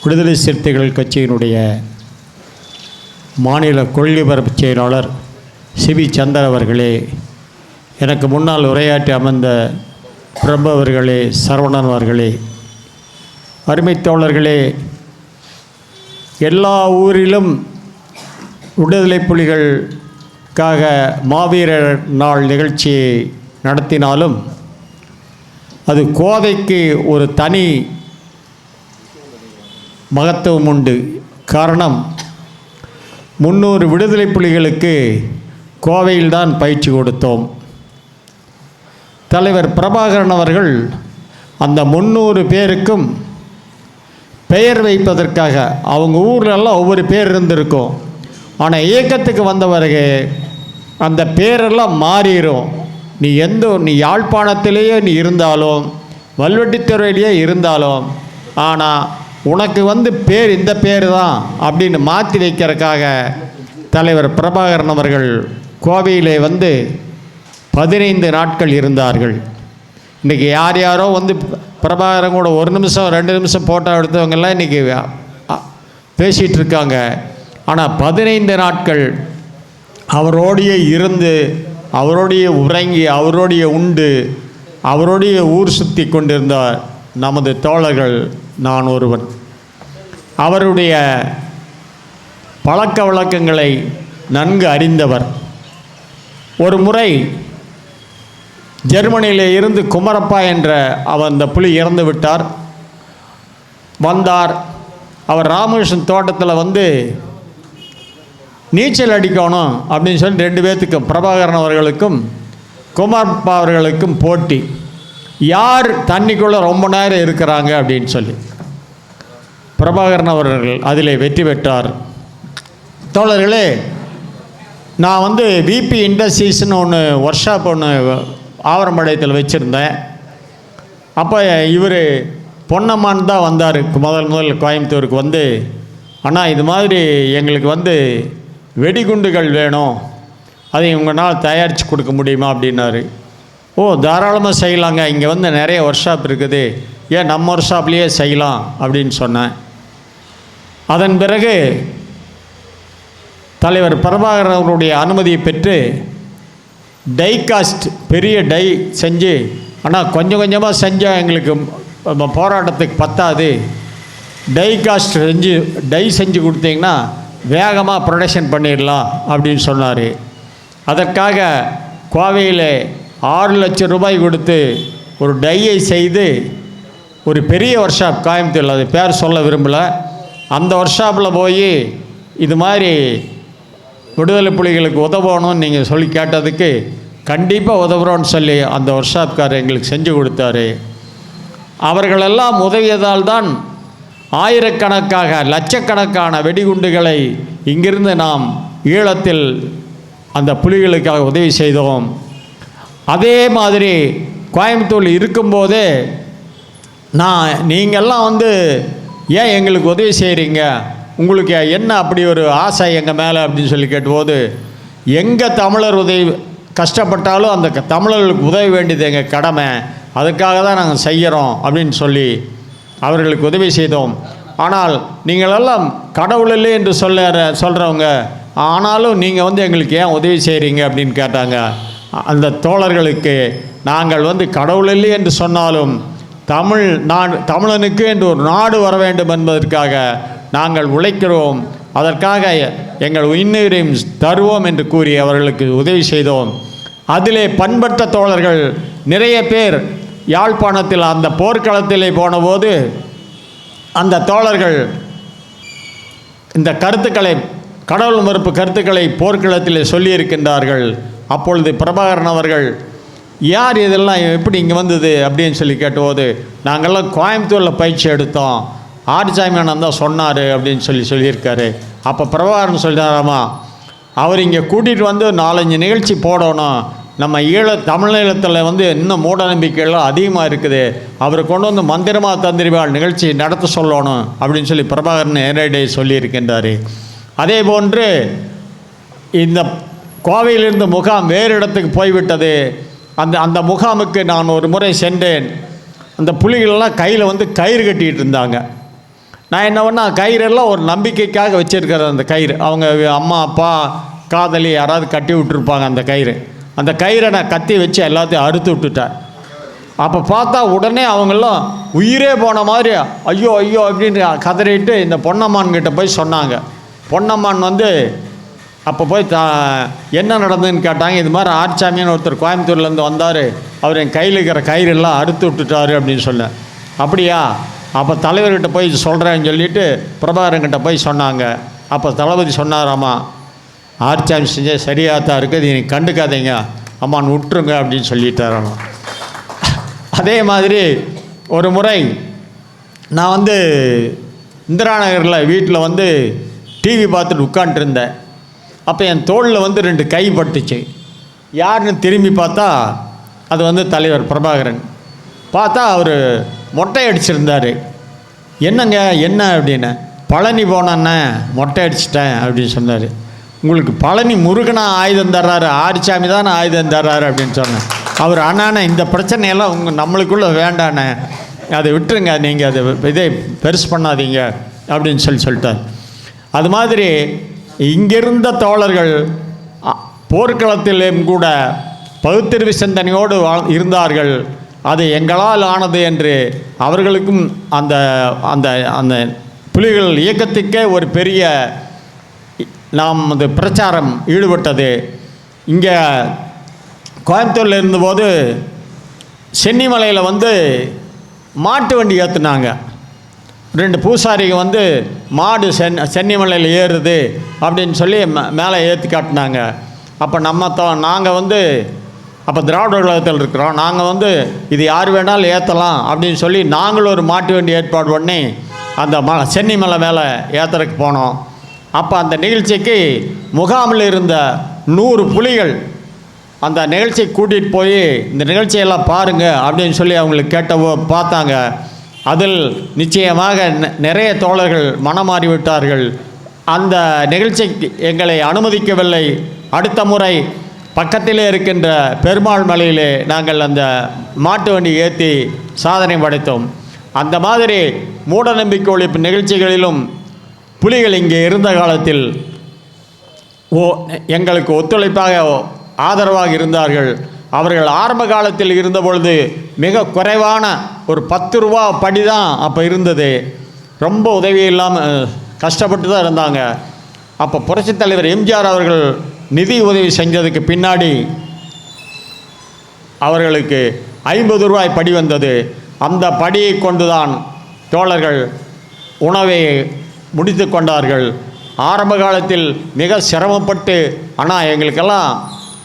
விடுதலை சிறுத்தைகள் கட்சியினுடைய மாநில கொள்கை பரப்பு செயலாளர் சிபி சந்தர் அவர்களே, எனக்கு முன்னால் உரையாற்றி அமர்ந்த பிரபு அவர்களே, சரவணன் அவர்களே, அருமை தோழர்களே, எல்லா ஊரிலும் விடுதலை புலிகளுக்காக மாவீரர் நாள் நிகழ்ச்சியை நடத்தினாலும் அது கோதைக்கு ஒரு தனி மகத்துவம் உண்டு. காரணம், 300 விடுதலை புலிகளுக்கு கோவையில்தான் பயிற்சி கொடுத்தோம். தலைவர் பிரபாகரன் அவர்கள் அந்த 300 பேருக்கும் பெயர் வைப்பதற்காக, அவங்க ஊர்லெல்லாம் ஒவ்வொரு பேர் இருந்திருக்கும், ஆனால் இயக்கத்துக்கு வந்தவர்கள் அந்த பேரெல்லாம் மாறிடும். நீ யாழ்ப்பாணத்திலேயே நீ இருந்தாலும், வல்வெட்டித்துறையிலேயே இருந்தாலும், ஆனால் உனக்கு பேர் இந்த பேர் தான் அப்படின்னு மாற்றி வைக்கிறதுக்காக தலைவர் பிரபாகரன் அவர்கள் கோவையிலே 15 நாட்கள் இருந்தார்கள். இன்றைக்கி யாரோ பிரபாகரன் கூட 1 நிமிஷம் 2 நிமிஷம் ஃபோட்டோ எடுத்தவங்கெல்லாம் இன்றைக்கி பேசிகிட்டு இருக்காங்க. ஆனால் 15 நாட்கள் அவரோடையே இருந்து, அவரோடைய உறங்கி, அவரோடைய உண்டு, அவரோடைய ஊர் சுற்றி கொண்டிருந்தார் நமது தோழர்கள். நான் ஒருவன். அவருடைய பழக்க வழக்கங்களை நன்கு அறிந்தவர். ஒரு முறை ஜெர்மனியிலே இருந்து குமரப்பா என்ற அந்த புலி இறந்து விட்டார். வந்தார். அவர் ராமகிருஷ்ணன் தோட்டத்தில் நீச்சல் அடிக்கணும் அப்படின்னு சொல்லி 2 பேர்த்துக்கும், பிரபாகரன் அவர்களுக்கும் குமரப்பா அவர்களுக்கும் போட்டி, யார் தண்ணிக்குள்ளே ரொம்ப நேரம் இருக்கிறாங்க அப்படின்னு சொல்லி. பிரபாகரன் அவர்கள் அதில் வெற்றி பெற்றார். தோழர்களே, நான் வந்து விபி இண்டஸ்ட்ரீஸ்னு ஒன்று ஒர்க் ஷாப் ஒன்று ஆவரம்பாளையத்தில் வச்சுருந்தேன். அப்போ இவர் பொன்னம்மான் தான் வந்தார் முதல் கோயம்புத்தூருக்கு வந்து, ஆனால் இது மாதிரி எங்களுக்கு வந்து வெடிகுண்டுகள் வேணும், அதை உங்களால் தயாரித்து கொடுக்க முடியுமா அப்படின்னாரு. ஓ, தாராளமாக செய்யலாங்க, இங்கே வந்து நிறைய ஒர்க் ஷாப் இருக்குது, ஏன் நம்ம ஒர்க் ஷாப்லேயே செய்யலாம் அப்படின்னு சொன்னேன். அதன் பிறகு தலைவர் பிரபாகரன் அவருடைய அனுமதியை பெற்று டைகாஸ்ட் பெரிய டை செஞ்சு, ஆனால் கொஞ்சம் கொஞ்சமாக செஞ்சால் எங்களுக்கு போராட்டத்துக்கு பத்தாது, டைகாஸ்ட் டை செஞ்சு கொடுத்தீங்கன்னா வேகமாக ப்ரொடக்ஷன் பண்ணிடலாம் அப்படின்னு சொன்னார். அதற்காக கோவையில் 6 லட்சம் ரூபாய் கொடுத்து ஒரு டையை செய்து ஒரு பெரிய ஒர்க் ஷாப் கோயம்புத்தூரில், அது பேர் சொல்ல விரும்பலை, அந்த ஒர்க் ஷாப்பில் போய் இது மாதிரி விடுதலை புலிகளுக்கு உதவணும்னு நீங்கள் சொல்லி கேட்டதுக்கு கண்டிப்பாக உதவுறோன்னு சொல்லி அந்த ஒர்க் ஷாப்காரர் எங்களுக்கு செஞ்சு கொடுத்தாரு. அவர்களெல்லாம் உதவியதால் தான் ஆயிரக்கணக்காக லட்சக்கணக்கான வெடிகுண்டுகளை இங்கிருந்து நாம் ஈழத்தில் அந்த புலிகளுக்காக உதவி செய்தோம். அதே மாதிரி கோயம்புத்தூரில் இருக்கும்போதே நீங்கள்லாம் வந்து ஏன் எங்களுக்கு உதவி செய்கிறீங்க, உங்களுக்கு என்ன அப்படி ஒரு ஆசை எங்கள் மேலே அப்படின்னு சொல்லி கேட்டபோது, எங்கள் தமிழர் உதவி கஷ்டப்பட்டாலும் அந்த தமிழர்களுக்கு உதவி வேண்டியது எங்கள் கடமை, அதுக்காக தான் நாங்கள் செய்கிறோம் அப்படின்னு சொல்லி அவர்களுக்கு உதவி செய்தோம். ஆனால் நீங்களெல்லாம் கடவுள் இல்லை என்று சொல்கிறவங்க, ஆனாலும் நீங்கள் வந்து எங்களுக்கு ஏன் உதவி செய்கிறீங்க அப்படின்னு கேட்டாங்க. அந்த தோழர்களுக்கு நாங்கள் வந்து கடவுள் இல்லை என்று சொன்னாலும் தமிழனுக்கு என்று ஒரு நாடு வர வேண்டும் என்பதற்காக நாங்கள் உழைக்கிறோம், அதற்காக எங்கள் உயிரையும் தருவோம் என்று கூறி அவர்களுக்கு உதவி செய்தோம். அதிலே பண்பட்ட தோழர்கள் நிறைய பேர் யாழ்ப்பாணத்தில் அந்த போர்க்களத்திலே போனபோது அந்த தோழர்கள் இந்த கருத்துக்களை, கடவுள் மறுப்பு கருத்துக்களை போர்க்களத்தில் சொல்லியிருக்கின்றார்கள். அப்பொழுது பிரபாகரன் அவர்கள், யார் இதெல்லாம் எப்படி இங்கே வந்தது அப்படின்னு சொல்லி கேட்டபோது, நாங்கள்லாம் கோயம்புத்தூரில் பயிற்சி எடுத்தோம், ஆர்சாமியானந்தான் தான் சொன்னார் அப்படின்னு சொல்லியிருக்காரு. அப்போ பிரபாகரன் சொல்கிறாராமா, அவர் இங்கே கூட்டிகிட்டு வந்து 4-5 நிகழ்ச்சி போடணும், நம்ம தமிழீழத்தில் வந்து இன்னும் மூட நம்பிக்கைகள்லாம் அதிகமாக இருக்குது, அவர் கொண்டு வந்து மந்திரமா தந்திரிவாள் நிகழ்ச்சி நடத்த சொல்லணும் அப்படின்னு சொல்லி பிரபாகரன் நேரடியே சொல்லியிருக்கின்றார். அதே போன்று இந்த கோவையிலிருந்து முகாம் வேறு இடத்துக்கு போய்விட்டது. அந்த முகாமுக்கு நான் ஒரு முறை சென்றேன். அந்த புலிகளெல்லாம் கையில் வந்து கயிறு கட்டிகிட்டு இருந்தாங்க. நான் என்ன பண்ணால், கயிறெல்லாம் ஒரு நம்பிக்கைக்காக வச்சுருக்கிறேன். அந்த கயிறு அவங்க அம்மா அப்பா காதலி யாராவது கட்டி விட்டுருப்பாங்க. அந்த கயிறை நான் கத்தி வச்சு எல்லாத்தையும் அறுத்து விட்டுட்டேன். அப்போ பார்த்தா உடனே அவங்கெல்லாம் உயிரே போன மாதிரி ஐயோ ஐயோ அப்படின்னு கதறிட்டு இந்த பொன்னம்மான்கிட்ட போய் சொன்னாங்க. பொன்னம்மான் வந்து அப்போ போய் என்ன நடந்ததுன்னு கேட்டாங்க. இது மாதிரி ஆர்ச்சாமின்னு ஒருத்தர் கோயம்புத்தூர்லேருந்து வந்தார், அவர் என் கையில் இருக்கிற கயிறெல்லாம் அறுத்து விட்டுட்டாரு அப்படின்னு சொன்னேன். அப்படியா, அப்போ தலைவர்கிட்ட போய் சொல்கிறேன்னு சொல்லிவிட்டு பிரபாகரன்கிட்ட போய் சொன்னாங்க. அப்போ தளபதி சொன்னாராம்மா, ஆர்ச்சாமி செஞ்ச சரியாக தான் இருக்குது, நீ கண்டுக்காதீங்க அம்மான்னு விட்டுருங்க அப்படின்னு சொல்லிட்டாராம்மா. அதே மாதிரி ஒரு முறை நான் வந்து இந்திரா நகரில் வீட்டில் வந்து டிவி பார்த்துட்டு உட்காண்ட்ருந்தேன். அப்போ என் தோளில் வந்து 2 கை பட்டுச்சு. யாருன்னு திரும்பி பார்த்தா அது வந்து தலைவர் பிரபாகரன். பார்த்தா அவர் மொட்டை அடிச்சிருந்தார். என்னங்க என்ன அப்படின்னு, பழனி போனேன்னே மொட்டை அடிச்சிட்டேன் அப்படின்னு சொன்னார். உங்களுக்கு பழனி முருகனா ஆயுதம் தர்றாரு, ஆரிச்சாமி தானே ஆயுதம் தர்றாரு அப்படின்னு சொன்னேன். அவர் அண்ணாண்ணே இந்த பிரச்சனையெல்லாம் நம்மளுக்குள்ளே வேண்டாண்ணே, அதை விட்டுருங்க, நீங்கள் அதை இதை பெருசு பண்ணாதீங்க அப்படின்னு சொல்லிட்டார். அது மாதிரி இங்கிருந்த தோழர்கள் போர்க்களத்திலும் கூட பகுத்தறிவு சிந்தனையோடு இருந்தார்கள். அது எங்களால் ஆனது என்று அவர்களுக்கும் அந்த அந்த அந்த புலிகள் இயக்கத்துக்கே ஒரு பெரிய நாம் அந்த பிரச்சாரம் ஈடுபட்டது. இங்கே கோயம்புத்தூரில் இருந்தபோது சென்னிமலையில் வந்து மாட்டு வண்டி ஏற்றுனாங்க. 2 பூசாரிங்க வந்து மாடு சென்னிமலையில் ஏறுது அப்படின்னு சொல்லி மேலே ஏற்றி காட்டினாங்க. அப்போ நாங்கள் வந்து அப்போ திராவிட கழகத்தில் இருக்கிறோம், நாங்கள் வந்து இது யார் வேணாலும் ஏற்றலாம் அப்படின்னு சொல்லி நாங்களும் ஒரு மாட்டு வண்டி ஏற்பாடு பண்ணி அந்த சென்னிமலை மேலே ஏற்றுறதுக்கு போனோம். அப்போ அந்த நிகழ்ச்சிக்கு முகாமில் இருந்த 100 புலிகள் அந்த நிகழ்ச்சியை கூட்டிகிட்டு போய் இந்த நிகழ்ச்சியெல்லாம் பாருங்கள் அப்படின்னு சொல்லி அவங்களுக்கு பார்த்தாங்க. அதில் நிச்சயமாக நிறைய தோழர்கள் மனமாறி விட்டார்கள். அந்த நிகழ்ச்சிக்கு எங்களை அனுமதிக்கவில்லை. அடுத்த முறை பக்கத்திலே இருக்கின்ற பெருமாள் மலையிலே நாங்கள் அந்த மாட்டு வண்டி ஏற்றி சாதனை படைத்தோம். அந்த மாதிரி மூடநம்பிக்கை ஒழிப்பு நிகழ்ச்சிகளிலும் புலிகள் இங்கே இருந்த காலத்தில் எங்களுக்கு ஒத்துழைப்பாக ஆதரவாக இருந்தார்கள். அவர்கள் ஆரம்ப காலத்தில் இருந்தபொழுது மிக குறைவான ஒரு 10 ரூபா படி தான் அப்போ இருந்தது. ரொம்ப உதவி இல்லாமல் கஷ்டப்பட்டு தான் இருந்தாங்க. அப்போ புரட்சித் தலைவர் எம்ஜிஆர் அவர்கள் நிதி உதவி செஞ்சதுக்கு பின்னாடி அவர்களுக்கு 50 ரூபாய் படி வந்தது. அந்த படியை கொண்டு தான் தோழர்கள் உணவை முடித்து கொண்டார்கள். ஆரம்ப காலத்தில் மிக சிரமப்பட்டு, ஆனால் எங்களுக்கெல்லாம்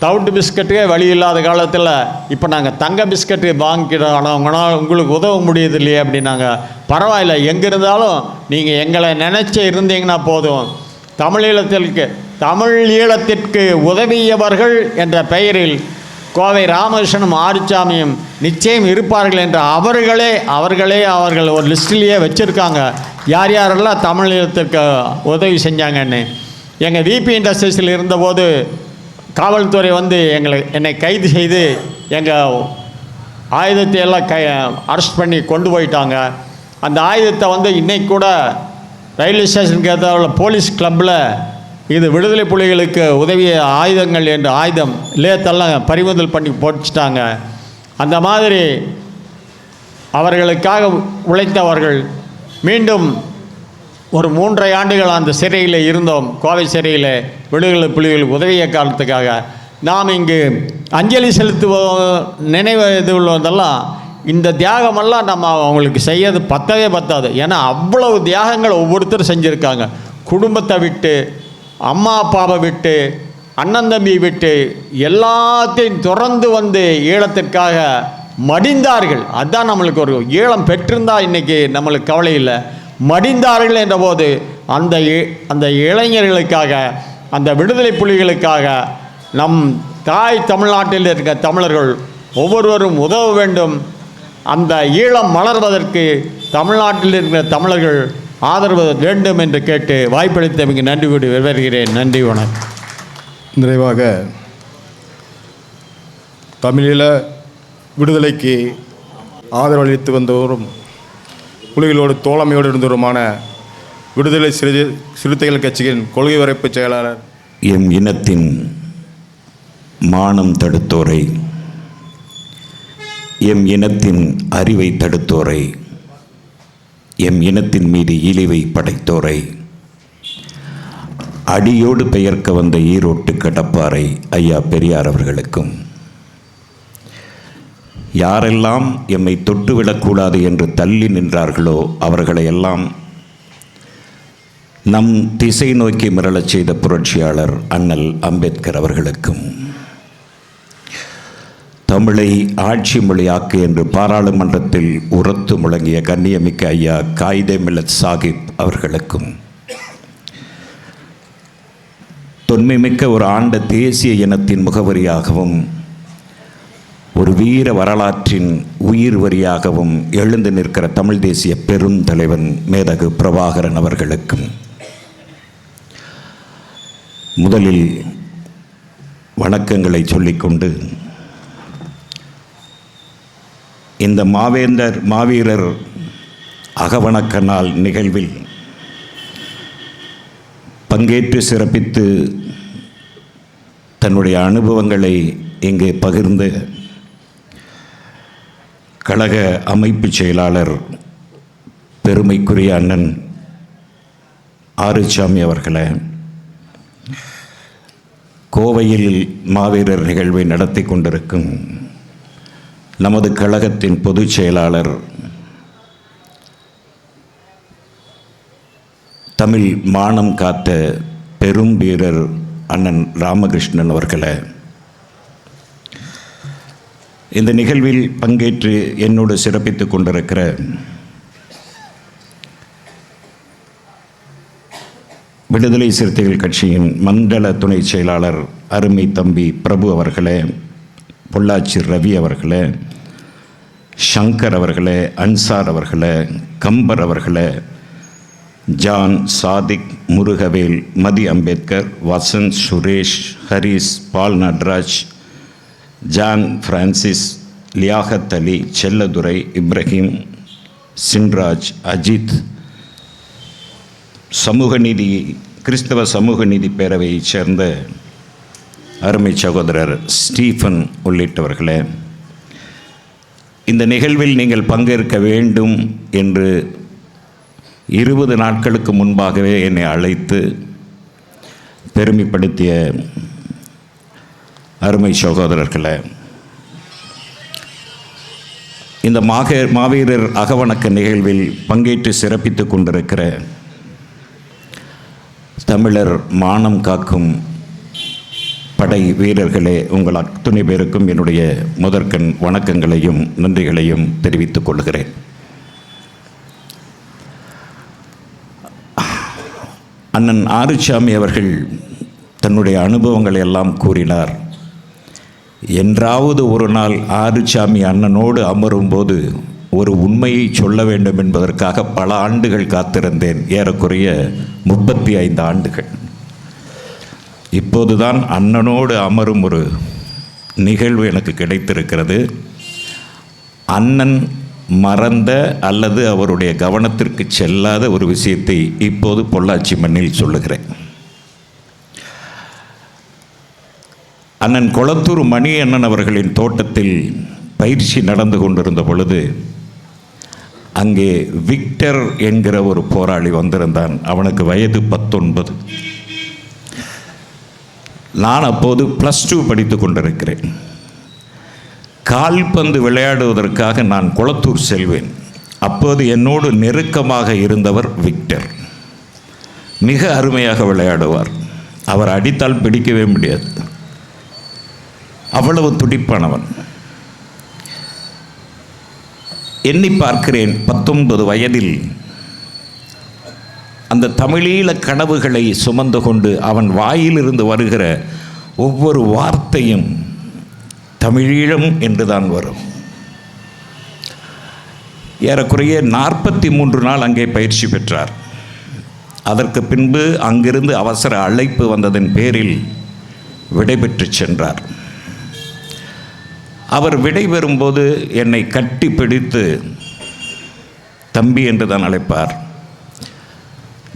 தவிட்டு பிஸ்கட்டே வழி இல்லாத காலத்தில் இப்போ நாங்கள் தங்க பிஸ்கட்டு வாங்கிக்கிறோம். ஆனால் உங்களால் உங்களுக்கு உதவ முடியுது இல்லையே அப்படின்னாங்க. பரவாயில்ல, எங்கே இருந்தாலும் நீங்கள் எங்களை நினச்சி இருந்தீங்கன்னா போதும். தமிழ் ஈழத்திற்கு உதவியவர்கள் என்ற பெயரில் கோவை ராமகிருஷ்ணனும் ஆறுசாமியும் நிச்சயம் இருப்பார்கள் என்று அவர்கள் ஒரு லிஸ்டிலேயே வச்சுருக்காங்க, யார் யாரெல்லாம் தமிழ் ஈழத்திற்கு உதவி செஞ்சாங்கன்னு. எங்கள் விபி இண்டஸ்ட்ரீஸில் இருந்தபோது காவல்துறை வந்து என்னை கைது செய்து எங்கள் ஆயுதத்தை எல்லாம் அரெஸ்ட் பண்ணி கொண்டு போயிட்டாங்க. அந்த ஆயுதத்தை வந்து இன்றைக்கு கூட ரயில்வே ஸ்டேஷனுக்கு ஏற்ற போலீஸ் கிளப்பில் இது விடுதலை புலிகளுக்கு உதவிய ஆயுதங்கள் என்ற ஆயுதம் லேத்தெல்லாம் பறிமுதல் பண்ணி போட்டுட்டாங்க. அந்த மாதிரி அவர்களுக்காக உழைத்தவர்கள் மீண்டும் ஒரு 3.5 ஆண்டுகள் அந்த சிறையில் இருந்தோம். கோவை சிறையில் விடுதலை புலிகள் உதவிய காலத்துக்காக நாம் இங்கு அஞ்சலி செலுத்துவோம். நினைவு இது உள்ளதெல்லாம் இந்த தியாகமெல்லாம் நம்ம அவங்களுக்கு செய்யறது பத்தாது. ஏன்னா அவ்வளவு தியாகங்கள் ஒவ்வொருத்தரும் செஞ்சுருக்காங்க. குடும்பத்தை விட்டு, அம்மா அப்பாவை விட்டு, அண்ணன் தம்பி விட்டு எல்லாத்தையும் துறந்து வந்து ஈழத்திற்காக மடிந்தார்கள். அதுதான் நம்மளுக்கு ஒரு ஈழம் பெற்றிருந்தால் இன்றைக்கி நம்மளுக்கு கவலை இல்லை. மடிந்தார்கள் என்ற போது அந்த இளைஞர்களுக்காக, அந்த விடுதலை புலிகளுக்காக நம் தாய் தமிழ்நாட்டில் இருக்க தமிழர்கள் ஒவ்வொருவரும் உதவ வேண்டும். அந்த ஈழம் மலர்வதற்கு தமிழ்நாட்டில் இருக்கிற தமிழர்கள் ஆதரவு வேண்டும் என்று கேட்டு வாய்ப்பளித்தமைக்கு நன்றி கூறி வருகிறேன். நன்றி, வணக்கம். நிறைவாக தமிழீழ விடுதலைக்கு ஆதரவளித்து வந்தவரும் புலிகளோடு தோழமையோடு இருந்தவருமான விடுதலை சிறுத்தைகள் கட்சியின் கொள்கை வரைப்பு செயலாளர், எம் இனத்தின் மானம் தடுத்தோரை, எம் இனத்தின் அறிவை தடுத்தோரை, எம் இனத்தின் மீது இழிவை படைத்தோரை அடியோடு பெயர்க்க வந்த ஈரோட்டு கடப்பாறை ஐயா பெரியார் அவர்களுக்கும், யாரெல்லாம் எம்மை தொட்டுவிடக்கூடாது என்று தள்ளி நின்றார்களோ அவர்களையெல்லாம் நம் திசை நோக்கி மிரளச் செய்த புரட்சியாளர் அண்ணல் அம்பேத்கர் அவர்களுக்கும், தமிழை ஆட்சி மொழியாக்கு என்று பாராளுமன்றத்தில் உரத்து முழங்கிய கண்ணியமிக்க ஐயா காயிதே மில்லத் சாஹிப் அவர்களுக்கும், தொன்மைமிக்க ஒரு ஆண்ட தேசிய இனத்தின் முகவரியாகவும் ஒரு வீர வரலாற்றின் உயிர் வரியாகவும் எழுந்து நிற்கிற தமிழ் தேசிய பெருந்தலைவன் மேதகு பிரபாகரன் அவர்களுக்கும் முதலில் வணக்கங்களை சொல்லிக்கொண்டு, இந்த மாவீரர் அகவணக்க நாள் நிகழ்வில் பங்கேற்று சிறப்பித்து தன்னுடைய அனுபவங்களை இங்கே பகிர்ந்து கழக அமைப்பு செயலாளர் பெருமைக்குரிய அண்ணன் ஆறுசாமி அவர்களை, கோவையில் மாவீரர் நிகழ்வை நடத்தி கொண்டிருக்கும் நமது கழகத்தின் பொதுச் செயலாளர் தமிழ் மானம் காத்த பெரும் வீரர் அண்ணன் ராமகிருஷ்ணன் அவர்களை, இந்த நிகழ்வில் பங்கேற்று என்னோடு சிறப்பித்து கொண்டிருக்கிற விடுதலை சிறுத்தைகள் கட்சியின் மண்டல துணை செயலாளர் அருமை தம்பி பிரபு அவர்களே, பொள்ளாச்சி ரவி அவர்களே, சங்கர் அவர்களே, அன்சார் அவர்களே, கம்பர் அவர்களே, ஜான், சாதிக், முருகவேல், மதி அம்பேத்கர், வசந்த், சுரேஷ், ஹரிஸ், பால் நடராஜ், ஜான் பிரான்சிஸ், லியாகத் அலி, செல்லதுரை, இப்ராஹிம், சின்ராஜ், அஜித், கிறிஸ்தவ சமூக நீதி பேரவையைச் சேர்ந்த அருமை சகோதரர் ஸ்டீஃபன் உள்ளிட்டவர்களே, இந்த நிகழ்வில் நீங்கள் பங்கேற்க வேண்டும் என்று 20 நாட்களுக்கு முன்பாகவே என்னை அழைத்து பெருமைப்படுத்திய அருமை சகோதரர்களே, இந்த மாவீரர் அகவணக்க நிகழ்வில் பங்கேற்று சிறப்பித்துக் கொண்டிருக்கிற தமிழர் மானம் காக்கும் படை வீரர்களே, உங்கள் அத்துணை பேருக்கும் என்னுடைய முதற்கண் வணக்கங்களையும் நன்றிகளையும் தெரிவித்துக் கொள்கிறேன். அண்ணன் ஆறுசாமி அவர்கள் தன்னுடைய அனுபவங்களை எல்லாம் கூறினார். என்றாவது ஒரு நாள் ஆறுசாமி அண்ணனோடு அமரும்போது ஒரு உண்மையை சொல்ல வேண்டும் என்பதற்காக பல ஆண்டுகள் காத்திருந்தேன். ஏறக்குறைய 35 ஆண்டுகள். இப்போதுதான் அண்ணனோடு அமரும் ஒரு நிகழ்வு எனக்கு கிடைத்திருக்கிறது. அண்ணன் மறந்த அல்லது அவருடைய கவனத்திற்கு செல்லாத ஒரு விஷயத்தை இப்போது பொள்ளாச்சி மண்ணில் சொல்லுகிறேன். அண்ணன் கொளத்தூர் மணி அண்ணன் அவர்களின் தோட்டத்தில் பயிற்சி நடந்து கொண்டிருந்த பொழுது அங்கே விக்டர் என்கிற ஒரு போராளி வந்திருந்தான். அவனுக்கு வயது 19. நான் அப்போது +2 படித்து கொண்டிருக்கிறேன். கால்பந்து விளையாடுவதற்காக நான் கொளத்தூர் செல்வேன். அப்போது என்னோடு நெருக்கமாக இருந்தவர் விக்டர். மிக அருமையாக விளையாடுவார். அவர் அடித்தால் பிடிக்கவே முடியாது, அவ்வளவு துடிப்பானவன். எண்ணி பார்க்கிறேன், 19 வயதில் அந்த தமிழீழ கனவுகளை சுமந்து கொண்டு அவன் வாயிலிருந்து வருகிற ஒவ்வொரு வார்த்தையும் தமிழீழம் என்றுதான் வரும். ஏறக்குறைய 43 நாள் அங்கே பயிற்சி பெற்றார். அதற்கு பின்பு அங்கிருந்து அவசர அழைப்பு வந்ததன் பேரில் விடைபெற்று சென்றார். அவர் விடைபெறும்போது என்னை கட்டி பிடித்து தம்பி என்று தான் அழைப்பார்.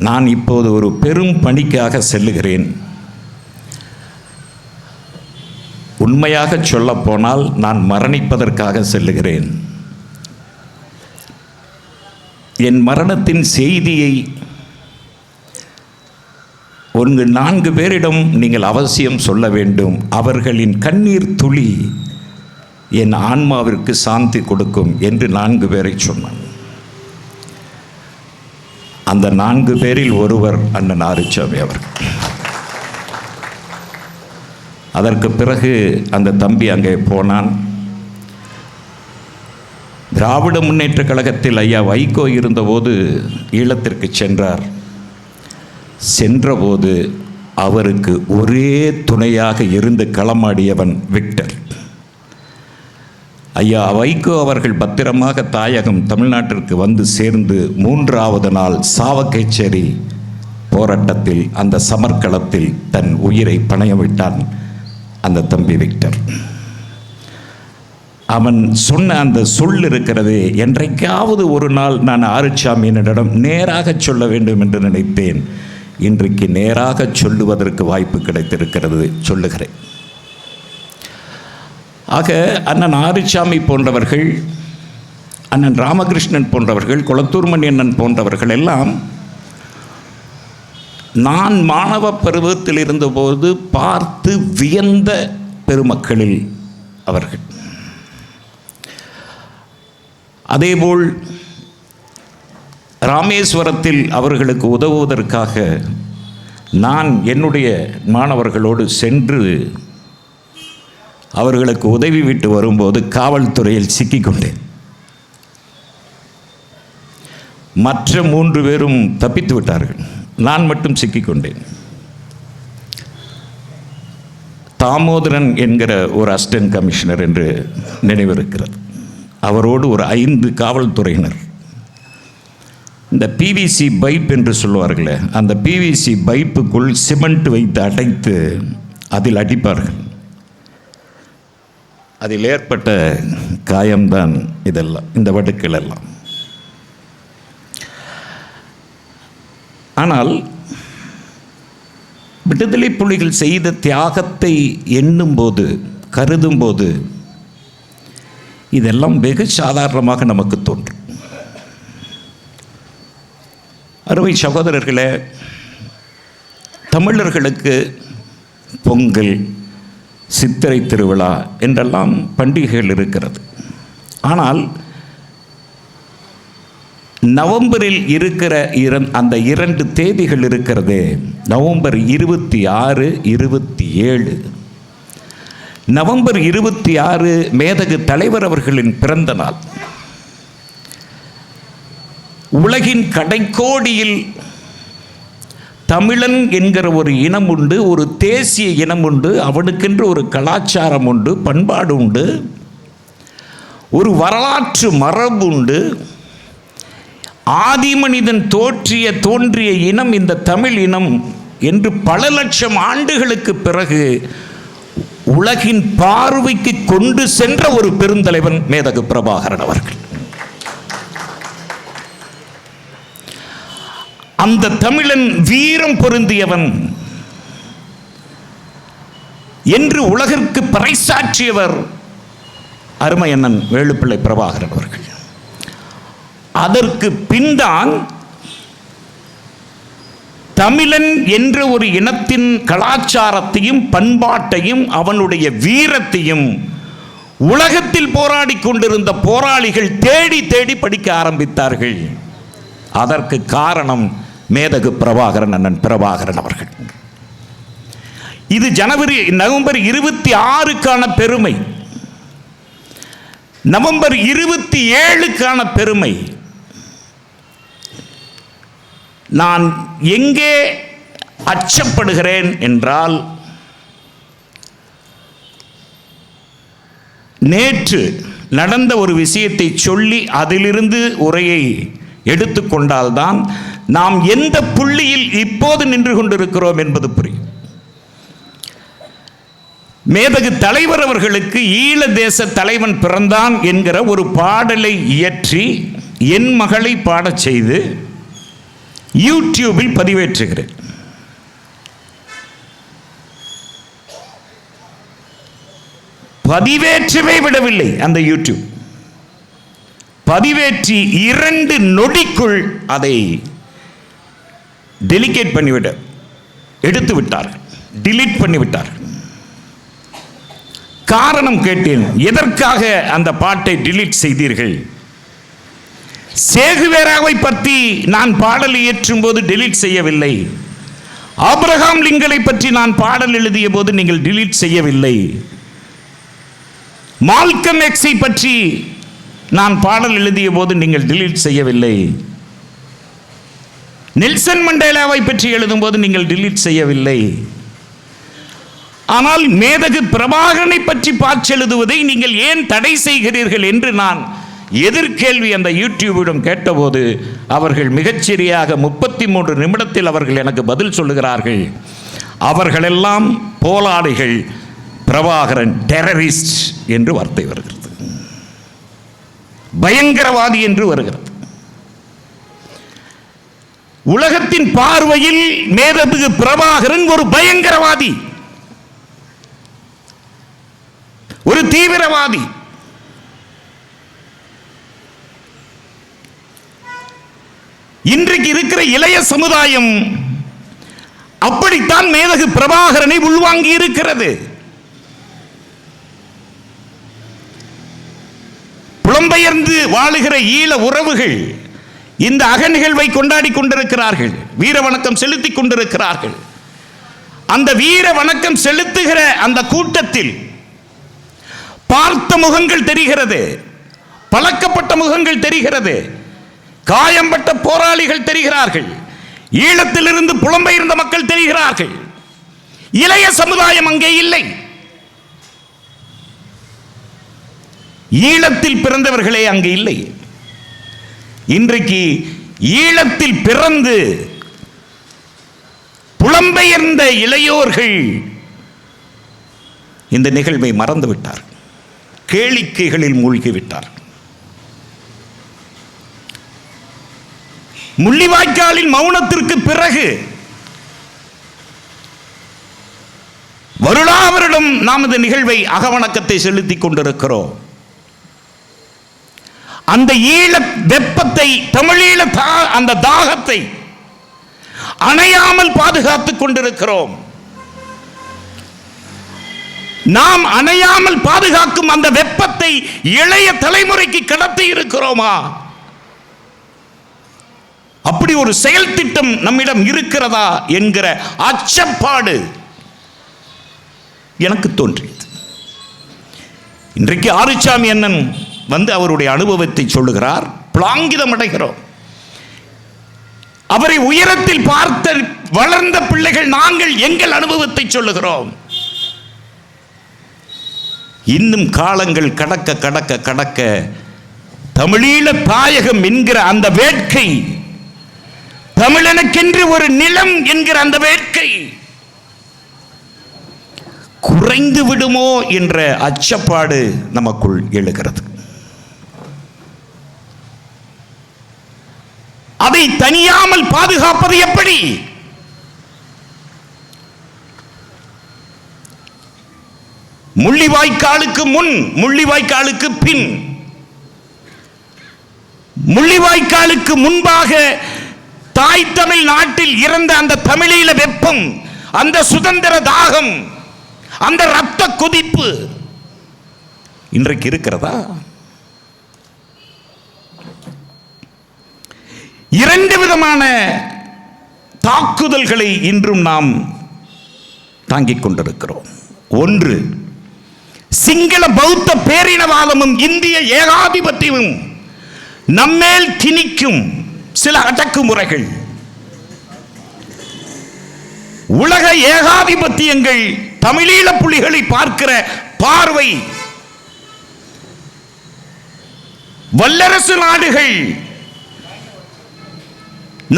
நான் இப்போது ஒரு பெரும் பணிக்காக செல்லுகிறேன். உண்மையாக சொல்லப்போனால் நான் மரணிப்பதற்காக செல்லுகிறேன். என் மரணத்தின் செய்தியை 4 பேரிடம் நீங்கள் அவசியம் சொல்ல வேண்டும். அவர்களின் கண்ணீர் துளி என் ஆன்மாவிற்கு சாந்தி கொடுக்கும் என்று 4 பேரை சொன்னான். அந்த 4 பேரில் ஒருவர் அண்ணன் ஆறுசாமி அவர்கள். அதற்கு பிறகு அந்த தம்பி அங்கே போனான். திராவிட முன்னேற்ற கழகத்தில் ஐயா வைகோ இருந்தபோது ஈழத்திற்கு சென்றார். சென்றபோது அவருக்கு ஒரே துணையாக இருந்து களமாடியவன் விக்டர். ஐயா வைகோ அவர்கள் பத்திரமாக தாயகம் தமிழ்நாட்டிற்கு வந்து சேர்ந்து 3வது நாள் சாவகச்சேரி போராட்டத்தில் அந்த சமர்க்களத்தில் தன் உயிரை பணயமிட்டான் அந்த தம்பி விக்டர். அவன் சொன்ன அந்த சொல் இருக்கிறதே, என்றைக்காவது ஒரு நாள் நான் ஆறுசாமியினிடம் நேராக சொல்ல வேண்டும் என்று நினைத்தேன். இன்றைக்கு நேராக சொல்லுவதற்கு வாய்ப்பு கிடைத்திருக்கிறது, சொல்லுகிறேன். ஆக அண்ணன் ஆறுசாமி போன்றவர்கள், அண்ணன் ராமகிருஷ்ணன் போன்றவர்கள், கொளத்தூர் மணி அண்ணன் போன்றவர்கள் எல்லாம் நான் மாணவ பருவத்தில் இருந்தபோது பார்த்து வியந்த பெருமக்களில் அவர்கள். அதேபோல் ராமேஸ்வரத்தில் அவர்களுக்கு உதவுவதற்காக நான் என்னுடைய மாணவர்களோடு சென்று அவர்களுக்கு உதவி விட்டு வரும்போது காவல்துறையில் சிக்கிக்கொண்டேன். மற்ற 3 பேரும் தப்பித்து விட்டார்கள். நான் மட்டும் சிக்கிக்கொண்டேன். தாமோதரன் என்கிற ஒரு அசிஸ்டன்ட் கமிஷனர் என்று நினைவிருக்கிறது. அவரோடு ஒரு 5 காவல்துறையினர் இந்த பிவிசி பைப் என்று சொல்லுவார்களே, அந்த பிவிசி பைப்புக்குள் சிமெண்ட் வைத்து அடைத்து அதில் அடிப்பார்கள். அதில் ஏற்பட்ட காயம்தான் இதெல்லாம், இந்த வடுக்கள் எல்லாம். ஆனால் விடுதலை புலிகள் செய்த தியாகத்தை எண்ணும்போது, கருதும்போது இதெல்லாம் வெகு சாதாரணமாக நமக்கு தோன்றும். அருமை சகோதரர்களே, தமிழர்களுக்கு பொங்கல், சித்திரை திருவிழா என்றெல்லாம் பண்டிகைகள் இருக்கிறது. ஆனால் நவம்பரில் இருக்கிற அந்த 2 தேதிகள் இருக்கிறதே, நவம்பர் 26, 27. நவம்பர் 26 மேதகு தலைவர் அவர்களின் பிறந்த நாள். உலகின் கடைக்கோடியில் தமிழன் என்கிற ஒரு இனம் உண்டு, ஒரு தேசிய இனம் உண்டு, அவனுக்கென்று ஒரு கலாச்சாரம் உண்டு, பண்பாடு உண்டு, ஒரு வரலாற்று மரபு உண்டு. ஆதி மனிதன் தோன்றிய இனம் இந்த தமிழ் இனம் என்று பல லட்சம் ஆண்டுகளுக்கு பிறகு உலகின் பார்வைக்கு கொண்டு சென்ற ஒரு பெருந்தலைவன் மேதகு பிரபாகரன் அவர்கள். அந்த தமிழன் வீரம் பொருந்தியவன் என்று உலகிற்கு பறைசாற்றியவர் அருமையண்ணன் வேலுப்பிள்ளை பிரபாகரன் அவர்கள். அதற்கு பின்தான் தமிழன் என்ற ஒரு இனத்தின் கலாச்சாரத்தையும் பண்பாட்டையும் அவனுடைய வீரத்தையும் உலகத்தில் போராடி கொண்டிருந்த போராளிகள் தேடி தேடி படிக்க ஆரம்பித்தார்கள். அதற்கு காரணம் மேதகு பிரபாகரன், அண்ணன் பிரபாகரன் அவர்கள். இது நவம்பர் 26க்கான பெருமை, நவம்பர் 27க்கான பெருமை. நான் எங்கே அச்சப்படுகிறேன் என்றால், நேற்று நடந்த ஒரு விஷயத்தை சொல்லி அதிலிருந்து உரையை எடுத்துக்கொண்டால்தான் நாம் எந்த புள்ளியில் இப்போது நின்று கொண்டிருக்கிறோம் என்பது புரியும். மேதகு தலைவர் அவர்களுக்கு ஈழ தேச தலைவன் பிறந்தான் என்கிற ஒரு பாடலை இயற்றி என் மகளை பாடச் செய்து யூடியூபில் பதிவேற்றுகிறேன். பதிவேற்றவே விடவில்லை. அந்த யூடியூப் பதிவேற்றி 2 நொடிக்குள் அதை டெலிகேட் பண்ணிவிட எடுத்து விட்டார்கள், டிலீட் பண்ணிவிட்டார்கள். காரணம் கேட்டேன், எதற்காக அந்த பாட்டை டிலீட் செய்தீர்கள்? சேகுவேராவை பற்றி நான் பாடல் இயற்றும் போது டிலீட் செய்யவில்லை. ஆபிரகாம் லிங்கனை பற்றி நான் பாடல் எழுதிய போது நீங்கள் டிலீட் செய்யவில்லை. மால்கம் எக்ஸை பற்றி நான் பாடல் எழுதிய போது நீங்கள் டிலீட் செய்யவில்லை. நெல்சன் மண்டேலாவை பற்றி எழுதும் போது நீங்கள் டிலீட் செய்யவில்லை. ஆனால் மேதகு பிரபாகரனை பற்றி பாச்செழுதுவதை நீங்கள் ஏன் தடை செய்கிறீர்கள் என்று நான் எதிர்கேள்வி அந்த யூடியூபிடம் கேட்டபோது அவர்கள் மிகச்சரியாக 33 நிமிடத்தில் அவர்கள் எனக்கு பதில் சொல்லுகிறார்கள். அவர்களெல்லாம் போராளிகள், பிரபாகரன் டெரரிஸ்ட் என்று வார்த்தை வருகிறது, பயங்கரவாதி என்று வருகிறது. உலகத்தின் பார்வையில் மேதகு பிரபாகரன் ஒரு பயங்கரவாதி, ஒரு தீவிரவாதி. இன்றைக்கு இருக்கிற இளைய சமுதாயம் அப்படித்தான் மேதகு பிரபாகரனை உள்வாங்கி இருக்கிறது. புலம்பெயர்ந்து வாழுகிற ஈழ உறவுகள் இந்த அகநிகழ்வை கொண்டாடி கொண்டிருக்கிறார்கள், வீர வணக்கம் செலுத்திக் கொண்டிருக்கிறார்கள். அந்த வீர வணக்கம் செலுத்துகிற அந்த கூட்டத்தில் பார்த்த முகங்கள் தெரிகிறது, பழக்கப்பட்ட முகங்கள் தெரிகிறது, காயம்பட்ட போராளிகள் தெரிகிறார்கள். ஈழத்திலிருந்து புலம்பெயர்ந்த மக்கள் தெரிகிறார்கள். இளைய சமுதாயம் அங்கே இல்லை. ஈழத்தில் பிறந்தவர்களே அங்கே இல்லை. இன்றைக்கு ஈழத்தில் பிறந்து புலம்பெயர்ந்த இளையோர்கள் இந்த நிகழ்வை மறந்துவிட்டார், கேளிக்கைகளில் மூழ்கிவிட்டார். முள்ளிவாய்க்காலின் மௌனத்திற்கு பிறகு வருடாவரிடம் நாம் இந்த நிகழ்வை அகவணக்கத்தை செலுத்திக் கொண்டிருக்கிறோம். அந்த ஈழ வெப்பத்தை, தமிழீழ அந்த தாகத்தை அணையாமல் பாதுகாத்துக் கொண்டிருக்கிறோம். நாம் அணையாமல் பாதுகாக்கும் அந்த வெப்பத்தை இளைய தலைமுறைக்கு கடத்தி இருக்கிறோமா? அப்படி ஒரு செயல் திட்டம் நம்மிடம் இருக்கிறதா என்கிற அச்சப்பாடு எனக்கு தோன்றியது. இன்றைக்கு ஆறுசாமி அண்ணன் வந்து அவருடைய அனுபவத்தை சொல்லுகிறார். புலாங்கிதம் அடைகிறோம். அவரை உயரத்தில் பார்த்த வளர்ந்த பிள்ளைகள் நாங்கள் எங்கள் அனுபவத்தை சொல்லுகிறோம். இன்னும் காலங்கள் கடக்க கடக்க கடக்க தமிழீழ தாயகம் என்கிற அந்த வேட்கை, தமிழனுக்கென்று ஒரு நிலம் என்கிற அந்த வேட்கை குறைந்து விடுமோ என்ற அச்சப்பாடு நமக்குள் எழுகிறது. அதை தனியாமல் பாதுகாப்பது எப்படி? முள்ளிவாய்க்காலுக்கு முன், முள்ளிவாய்க்காலுக்கு பின், முள்ளிவாய்க்காலுக்கு முன்பாக தாய் தமிழ் நாட்டில் இறந்த அந்த தமிழீழ வெப்பம், அந்த சுதந்திர தாகம், அந்த ரத்த கொதிப்பு இன்றைக்கு இருக்கிறதா? இரண்டு விதமான தாக்குதல்களை இன்றும் நாம் தாங்கிக் கொண்டிருக்கிறோம். ஒன்று, சிங்கள பௌத்த பேரினவாதமும் இந்திய ஏகாதிபத்தியமும் நம்மேல் திணிக்கும் சில அடக்குமுறைகள். உலக ஏகாதிபத்தியங்கள் தமிழீழ புலிகளை பார்க்கிற பார்வை, வல்லரசு நாடுகள்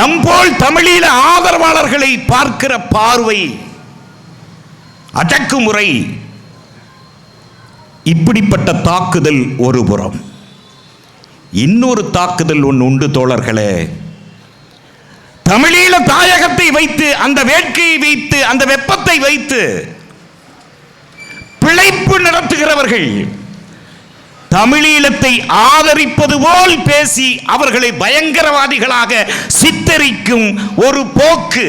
நம்போல் தமிழீழ ஆதரவாளர்களை பார்க்கிற பார்வை, அடக்குமுறை, இப்படிப்பட்ட தாக்குதல் ஒரு புறம். இன்னொரு தாக்குதல் ஒன்று உண்டு தோழர்களே. தமிழீழ தாயகத்தை வைத்து, அந்த வேட்கையை வைத்து, அந்த வெப்பத்தை வைத்து பிழைப்பு நடத்துகிறவர்கள் தமிழீழத்தை ஆதரிப்பது போல் பேசி அவர்களை பயங்கரவாதிகளாக சித்தரிக்கும் ஒரு போக்கு.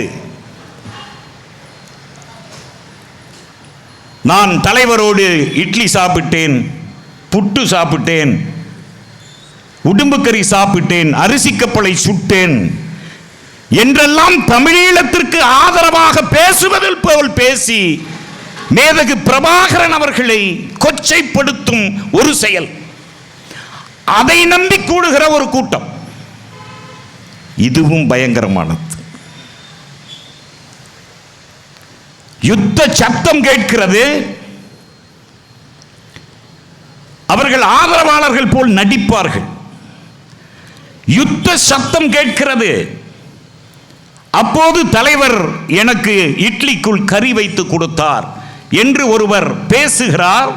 நான் தலைவரோடு இட்லி சாப்பிட்டேன், புட்டு சாப்பிட்டேன், உடும்புக்கறி சாப்பிட்டேன், அரிசி கப்பலை சுட்டேன் என்றெல்லாம் தமிழீழத்திற்கு ஆதரவாக பேசுவதில் போல் பேசி மேதகு பிரபாகரன் அவர்களை கொச்சைப்படுத்தும் ஒரு செயல், அதை நம்பி கூடுகிற ஒரு கூட்டம், இதுவும் பயங்கரமானது. யுத்த சத்தம் கேட்கிறது, அவர்கள் ஆதரவாளர்கள் போல் நடிப்பார்கள். யுத்த சத்தம் கேட்கிறது, அப்போது தலைவர் எனக்கு இட்லிக்குள் கறி வைத்து கொடுத்தார் என்று ஒருவர் பேசுகிறார்.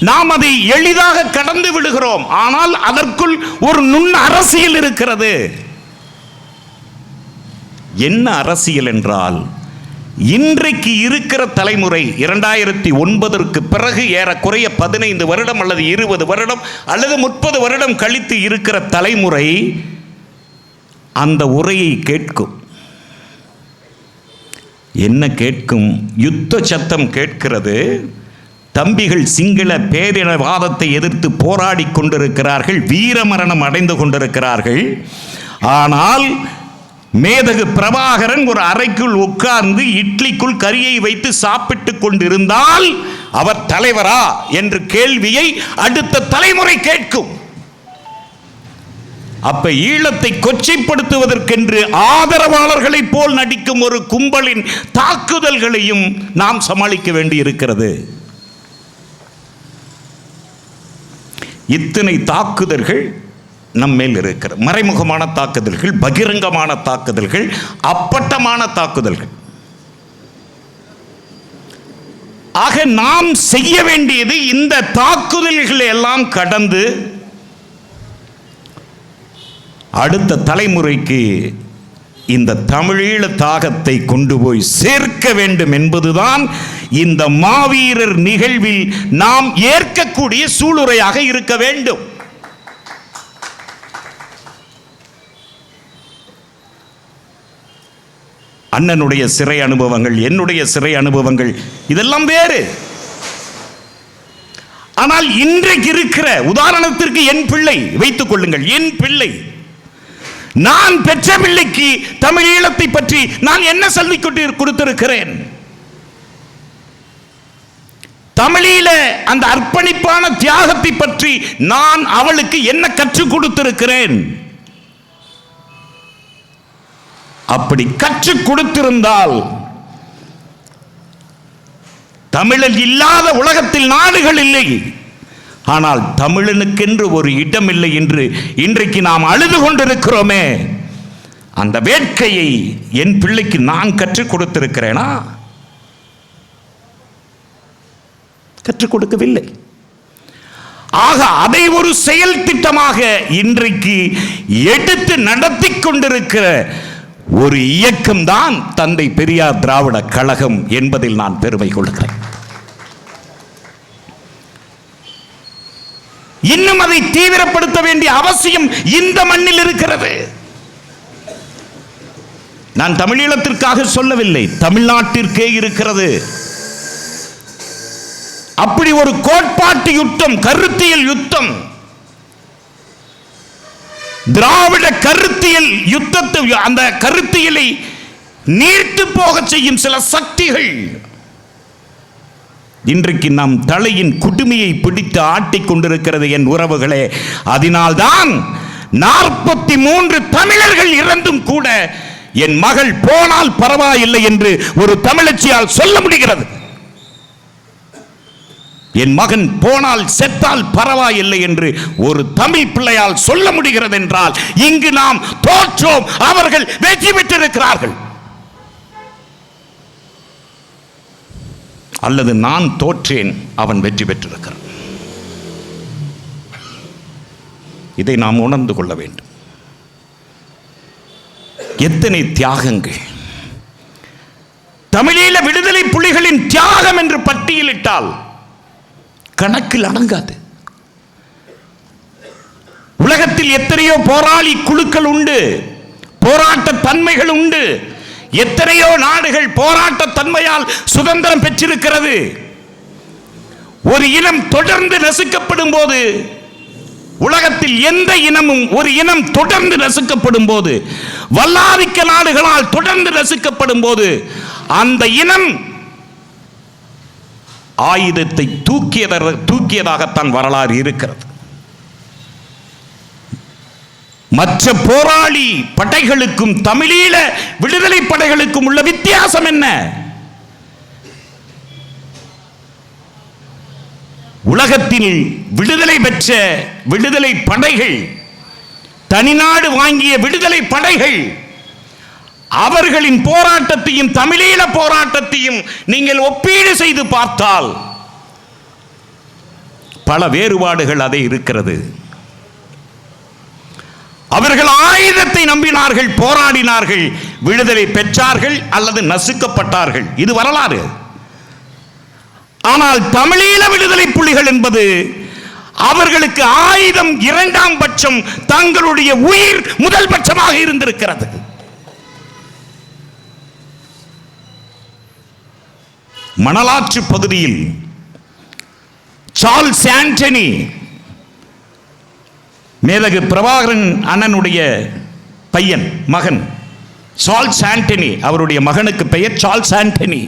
நாம் அதை எளிதாக கடந்து விடுகிறோம். ஆனால் அதற்குள் ஒரு நுண் அரசியல் இருக்கிறது. என்ன அரசியல் என்றால், இன்றைக்கு இருக்கிற தலைமுறை 2009 பிறகு ஏறக்குறைய 15 வருடம் அல்லது 20 வருடம் அல்லது 30 வருடம் கழித்து இருக்கிற தலைமுறை அந்த உரையை கேட்கும். என்ன கேட்கும்? யுத்த சத்தம் கேட்கிறது. தம்பிகள் சிங்கள பேரினவாதத்தை எதிர்த்து போராடி கொண்டிருக்கிறார்கள், வீரமரணம் அடைந்து கொண்டிருக்கிறார்கள். ஆனால் மேதகு பிரபாகரன் ஒரு அறைக்குள் உட்கார்ந்து இட்லிக்குள் கரியை வைத்து சாப்பிட்டு கொண்டிருந்தால் அவர் தலைவரா என்ற கேள்வியை அடுத்த தலைமுறை கேட்கும். அப்ப ஈழத்தை கொச்சைப்படுத்துவதற்கென்று ஆதரவாளர்களைப் போல் நடிக்கும் ஒரு கும்பலின் தாக்குதல்களையும் நாம் சமாளிக்க வேண்டி இருக்கிறது. இத்தனை தாக்குதல்கள் நம்மேல் இருக்கிற மறைமுகமான தாக்குதல்கள், பகிரங்கமான தாக்குதல்கள், அப்பட்டமான தாக்குதல்கள். ஆக நாம் செய்ய வேண்டியது இந்த தாக்குதல்களை எல்லாம் கடந்து அடுத்த தலைமுறைக்கு இந்த தமிழீழ தாகத்தை கொண்டு போய் சேர்க்க வேண்டும் என்பதுதான் இந்த மாவீரர் நிகழ்வில் நாம் ஏற்கக்கூடிய சூளுரையாக இருக்க வேண்டும். அண்ணனுடைய சிறை அனுபவங்கள், என்னுடைய சிறை அனுபவங்கள் இதெல்லாம் வேறு. ஆனால் இன்றைக்கு இருக்கிற உதாரணத்திற்கு என் பிள்ளை வைத்துக் கொள்ளுங்கள். என் பிள்ளை, நான் பெற்ற பிள்ளைக்கு தமிழீழத்தை பற்றி நான் என்ன சொல்லிக் கொடுத்திருக்கிறேன்? தமிழீழ அந்த அர்ப்பணிப்பான தியாகத்தை பற்றி நான் அவளுக்கு என்ன கற்றுக் கொடுத்திருக்கிறேன்? அப்படி கற்றுக் கொடுத்திருந்தால் தமிழர் இல்லாத உலகத்தில் நாடுகள் இல்லை. ஆனால் தமிழனுக்கென்று ஒரு இடம் இல்லை என்று இன்றைக்கு நாம் அழுது கொண்டிருக்கிறோமே, அந்த வேட்கையை என் பிள்ளைக்கு நான் கற்றுக் கொடுத்திருக்கிறேனா? கற்றுக் கொடுக்கவில்லை. ஆக அதை ஒரு செயல் திட்டமாக இன்றைக்கு எடுத்து நடத்தி கொண்டிருக்கிற ஒரு இயக்கம்தான் தந்தை பெரியார் திராவிட கழகம் என்பதில் நான் பெருமை கொள்கிறேன். இன்னும் அதை தீவிரப்படுத்த வேண்டிய அவசியம் இந்த மண்ணில் இருக்கிறது. நான் தமிழீழத்திற்காக சொல்லவில்லை, தமிழ்நாட்டிற்கே இருக்கிறது. அப்படி ஒரு கோட்பாட்டு யுத்தம், கருத்தியல் யுத்தம், திராவிட கருத்தியல் யுத்தத்தை, அந்த கருத்தியலை நீர்த்து போக செய்யும் சில சக்திகள் இன்றைக்கு நம் தலையின் குடுமையை பிடித்து ஆட்டிக் கொண்டிருக்கிறது என் உறவுகளே. அதனால்தான் 43 தமிழர்கள் இறந்தும் கூட என் மகள் போனால் பரவாயில்லை என்று ஒரு தமிழச்சியால் சொல்ல முடிகிறது. என் மகன் போனால் செத்தால் பரவாயில்லை என்று ஒரு தமிழ் பிள்ளையால் சொல்ல முடிகிறது என்றால் இங்கு நாம் தோற்றோம், அவர்கள் வெற்றி பெற்றிருக்கிறார்கள். அல்லது நான் தோற்றேன், அவன் வெற்றி பெற்றிருக்கிறான். இதை நாம் உணர்ந்து கொள்ள வேண்டும். எத்தனை தியாகங்கள்! தமிழீழ விடுதலை புலிகளின் தியாகம் என்று பட்டியலிட்டால் கணக்கில் அடங்காது. உலகத்தில் எத்தனையோ போராளி குழுக்கள் உண்டு, போராட்ட தன்மைகள் உண்டு. எத்தனையோ நாடுகள் போராட்ட தன்மையால் சுதந்திரம் பெற்றிருக்கிறது. ஒரு இனம் தொடர்ந்து நசுக்கப்படும் போது, உலகத்தில் எந்த இனமும் ஒரு இனம் தொடர்ந்து நசுக்கப்படும் போது, வல்லாதிக்க நாடுகளால் தொடர்ந்து நசுக்கப்படும் போது, அந்த இனம் ஆயுதத்தை தூக்கியதாகத்தான் வரலாறு இருக்கிறது. மற்ற போராளி படைகளுக்கும் தமிழீழ விடுதலை படைகளுக்கும் உள்ள வித்தியாசம் என்ன? உலகத்தில் விடுதலை பெற்ற விடுதலை படைகள், தனிநாடு வாங்கிய விடுதலை படைகள், அவர்களின் போராட்டத்தையும் தமிழீழ போராட்டத்தையும் நீங்கள் ஒப்பீடு செய்து பார்த்தால் பல வேறுபாடுகள் அதை இருக்கிறது. அவர்கள் ஆயுதத்தை நம்பினார்கள், போராடினார்கள், விடுதலை பெற்றார்கள் அல்லது நசுக்கப்பட்டார்கள். இது வரலாறு. ஆனால் தமிழீழ விடுதலை புலிகள் என்பது அவர்களுக்கு ஆயுதம் இரண்டாம் பட்சம், தங்களுடைய உயிர் முதல் பட்சமாக இருந்திருக்கிறது. மணலாற்று பகுதியில் சார்ல்ஸ் ஆண்டனி, மேதகு பிரபாகரன் அண்ணனுடைய பையன், மகன் சார்ல்ஸ் ஆண்டனி, அவருடைய மகனுக்கு பெயர் சார்ல்ஸ் ஆண்டனி.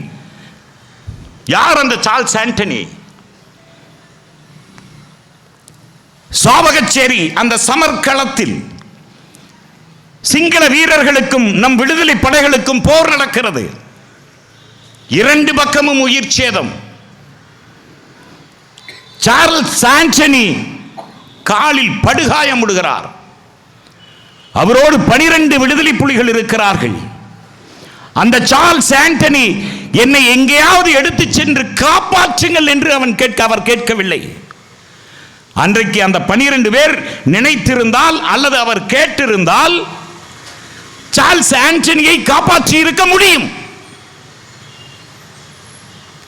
யார் அந்த சார்ல்ஸ் ஆண்டனி? சாவகச்சேரி அந்த சமர்களத்தில் சிங்கள வீரர்களுக்கும் நம் விடுதலை படைகளுக்கும் போர் நடக்கிறது. இரண்டு பக்கமும் உயிர் சேதம். சார்ல்ஸ் ஆண்டனி காலில் படுகாயமுடுகிறார். அவரோடு 12 விடுதலை புலிகள் இருக்கிறார்கள். அந்த சார்ல்ஸ் ஆண்டனி என்னை எங்கேயாவது எடுத்து சென்று காப்பாற்றுங்கள் என்று அவர் கேட்கவில்லை. அன்றைக்கு அந்த 12 பேர் நினைத்திருந்தால் அல்லது அவர் கேட்டிருந்தால் சார்ல்ஸ் ஆண்டனியை காப்பாற்றி இருக்க முடியும்.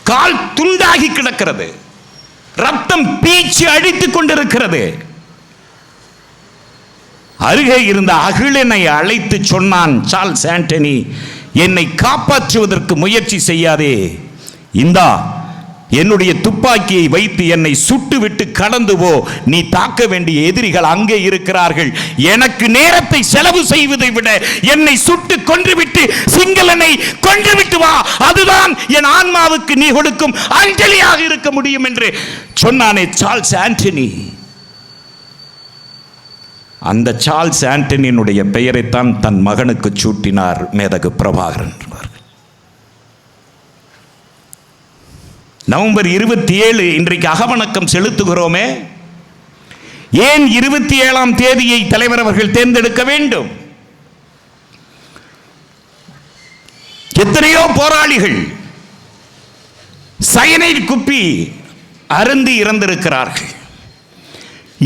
கால் துண்டாகி கிடக்கிறது, ரத்தம் பீச்சி அடித்துக் கொண்டிருக்கிறது. அருகே இருந்த அகிலனை அழைத்து சொன்னான் சார்ல்ஸ் ஆண்டனி, என்னை காப்பாற்றுவதற்கு முயற்சி செய்யாதே, இந்தா என்னுடைய துப்பாக்கியை வைத்து என்னை சுட்டுவிட்டு கடந்து போ. நீ தாக்க வேண்டிய எதிரிகள் அங்கே இருக்கிறார்கள். எனக்கு நேரத்தை செலவு செய்வதை விட என்னை சுட்டு கொன்றுவிட்டு சிங்களனை கொன்றுவிட்டு வா, அதுதான் என் ஆன்மாவுக்கு நீ கொடுக்கும் அஞ்சலியாக இருக்க முடியும் என்று சொன்னானே சார்ல்ஸ் ஆண்டனி. அந்த சார்ல்ஸ் ஆண்டனியினுடைய பெயரைத்தான் தன் மகனுக்கு சூட்டினார் மேதகு பிரபாகரன். நவம்பர் 27 இன்றைக்கு அகவணக்கம் செலுத்துகிறோமே, ஏன் 27ஆம் தேதியை தலைவர் அவர்கள் தேர்ந்தெடுக்க வேண்டும்? எத்தனையோ போராளிகள் சயனைட் குப்பி அருந்தி இறந்திருக்கிறார்கள்.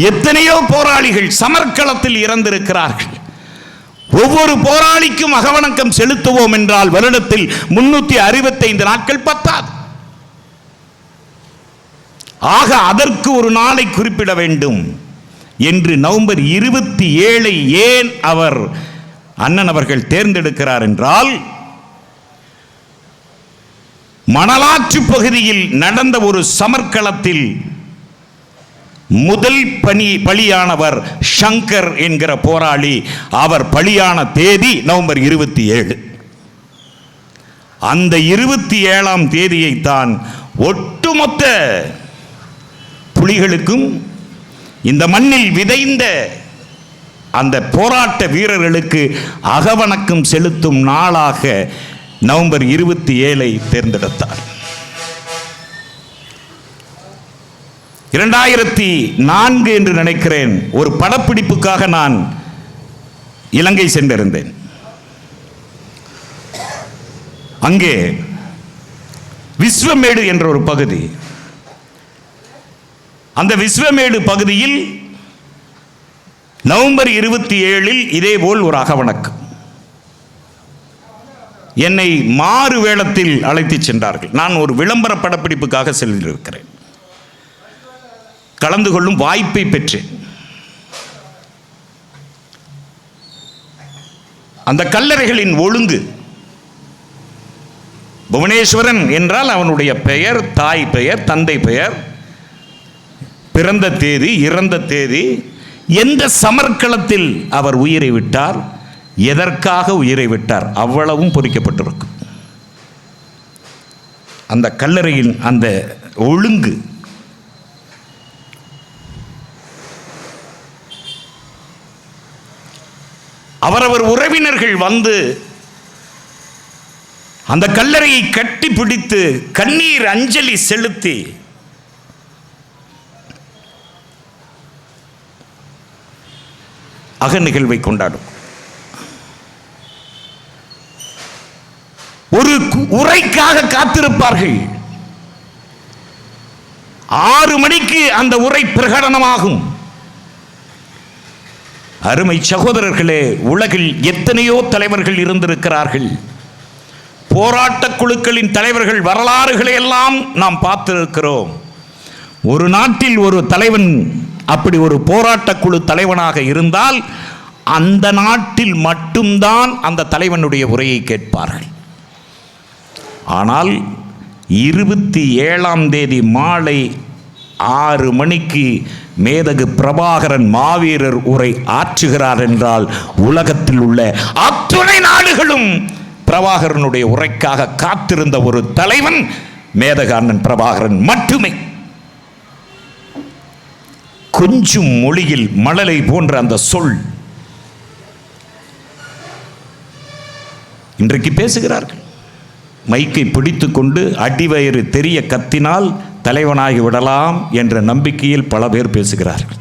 எத்தனையோ போராளிகள் சமர்க்களத்தில் இறந்திருக்கிறார்கள். ஒவ்வொரு போராளிக்கும் அகவணக்கம் செலுத்துவோம் என்றால் வருடத்தில் 365 நாட்கள் பத்தாது. ஆக அதற்கு ஒரு நாளை குறிப்பிட வேண்டும் என்று நவம்பர் 27 ஏன் அவர் அண்ணன் அவர்கள் தேர்ந்தெடுக்கிறார் என்றால், மணலாற்று பகுதியில் நடந்த ஒரு சமர்க்களத்தில் முதல் பலியானவர் சங்கர் என்கிற போராளி. அவர் பலியான தேதி நவம்பர் 27. அந்த 27ஆம் தேதியை தான் ஒட்டுமொத்த புலிகளுக்கும் இந்த மண்ணில் விதைந்த அந்த போராட்ட வீரர்களுக்கு அகவணக்கம் செலுத்தும் நாளாக நவம்பர் 27 தேர்ந்தெடுத்தார். 2004 என்று நினைக்கிறேன், ஒரு படப்பிடிப்புக்காக நான் இலங்கை சென்றிருந்தேன். அங்கே விஸ்வமேடு என்ற ஒரு பகுதி, அந்த விஸ்வமேடு பகுதியில் நவம்பர் 27 இதேபோல் ஒரு அகவணக்கம். என்னை மாறு வேளத்தில் அழைத்து சென்றார்கள். நான் ஒரு விளம்பர படப்பிடிப்புக்காக சென்றிருக்கிறேன். கலந்து கொள்ளும் வாய்ப்பை பெற்றேன். அந்த கல்லறைகளின் ஒழுங்கு, புவனேஸ்வரன் என்றால் அவனுடைய பெயர், தாய் பெயர், தந்தை பெயர், பிறந்த தேதி, இறந்த தேதி, எந்த சமர்க்களத்தில் அவர் உயிரை விட்டார், எதற்காக உயிரை விட்டார், அவ்வளவும் பொறிக்கப்பட்டிருக்கும். அந்த கல்லறையின் அந்த ஒழுங்கு அவரவர் உறவினர்கள் வந்து அந்த கல்லறையை கட்டி பிடித்து கண்ணீர் அஞ்சலி செலுத்தி அக நிகழ்வை கொண்டாடும். ஒரு உரைக்காக காத்திருப்பார்கள். 6 மணிக்கு அந்த உரை பிரகடனமாகும். அருமை சகோதரர்களே, உலகில் எத்தனையோ தலைவர்கள் இருந்திருக்கிறார்கள். போராட்ட குழுக்களின் தலைவர்கள் வரலாறுகளை எல்லாம் நாம் பார்த்திருக்கிறோம். ஒரு நாட்டில் ஒரு தலைவன் அப்படி ஒரு போராட்ட குழு தலைவனாக இருந்தால் அந்த நாட்டில் மட்டும்தான் அந்த தலைவனுடைய உரையை கேட்பார்கள். ஆனால் 27ஆம் தேதி மாலை 6 மணிக்கு மேதகு பிரபாகரன் மாவீரர் உரை ஆற்றுகிறார் என்றால் உலகத்தில் உள்ள அத்துணை நாடுகளும் பிரபாகரனுடைய உரைக்காக காத்திருந்த ஒரு தலைவன் மேதகு அண்ணன் பிரபாகரன் மட்டுமே. கொஞ்சம் மொழியில் மழலை போன்ற அந்த சொல் இன்றைக்கு பேசுகிறார்கள். மைக்கை பிடித்து கொண்டு அடிவயிறு தெரிய கத்தினால் தலைவனாகி விடலாம் என்ற நம்பிக்கையில் பல பேர் பேசுகிறார்கள்.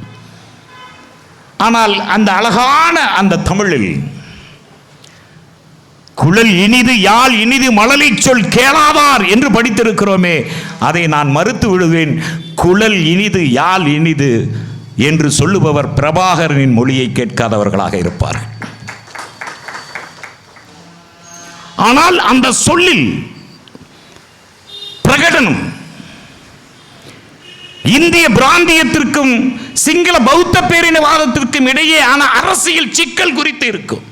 ஆனால் அந்த அழகான அந்த தமிழில் குழல் இனிது யாழ் இனிது மழலை சொல் கேளாதார் என்று படித்திருக்கிறோமே, அதை நான் மறுத்து விடுவேன். குழல் இனிது யாழ் இனிது என்று சொல்லுபவர் பிரபாகரனின் மொழியை கேட்காதவர்களாக இருப்பார்கள். ஆனால் அந்த சொல்லில் பிரகடனம் இந்திய பிராந்தியத்திற்கும் சிங்கள பௌத்த பேரினவாதத்திற்கும் இடையே ஆன அரசியல் சிக்கல் குறித்து இருக்கும்.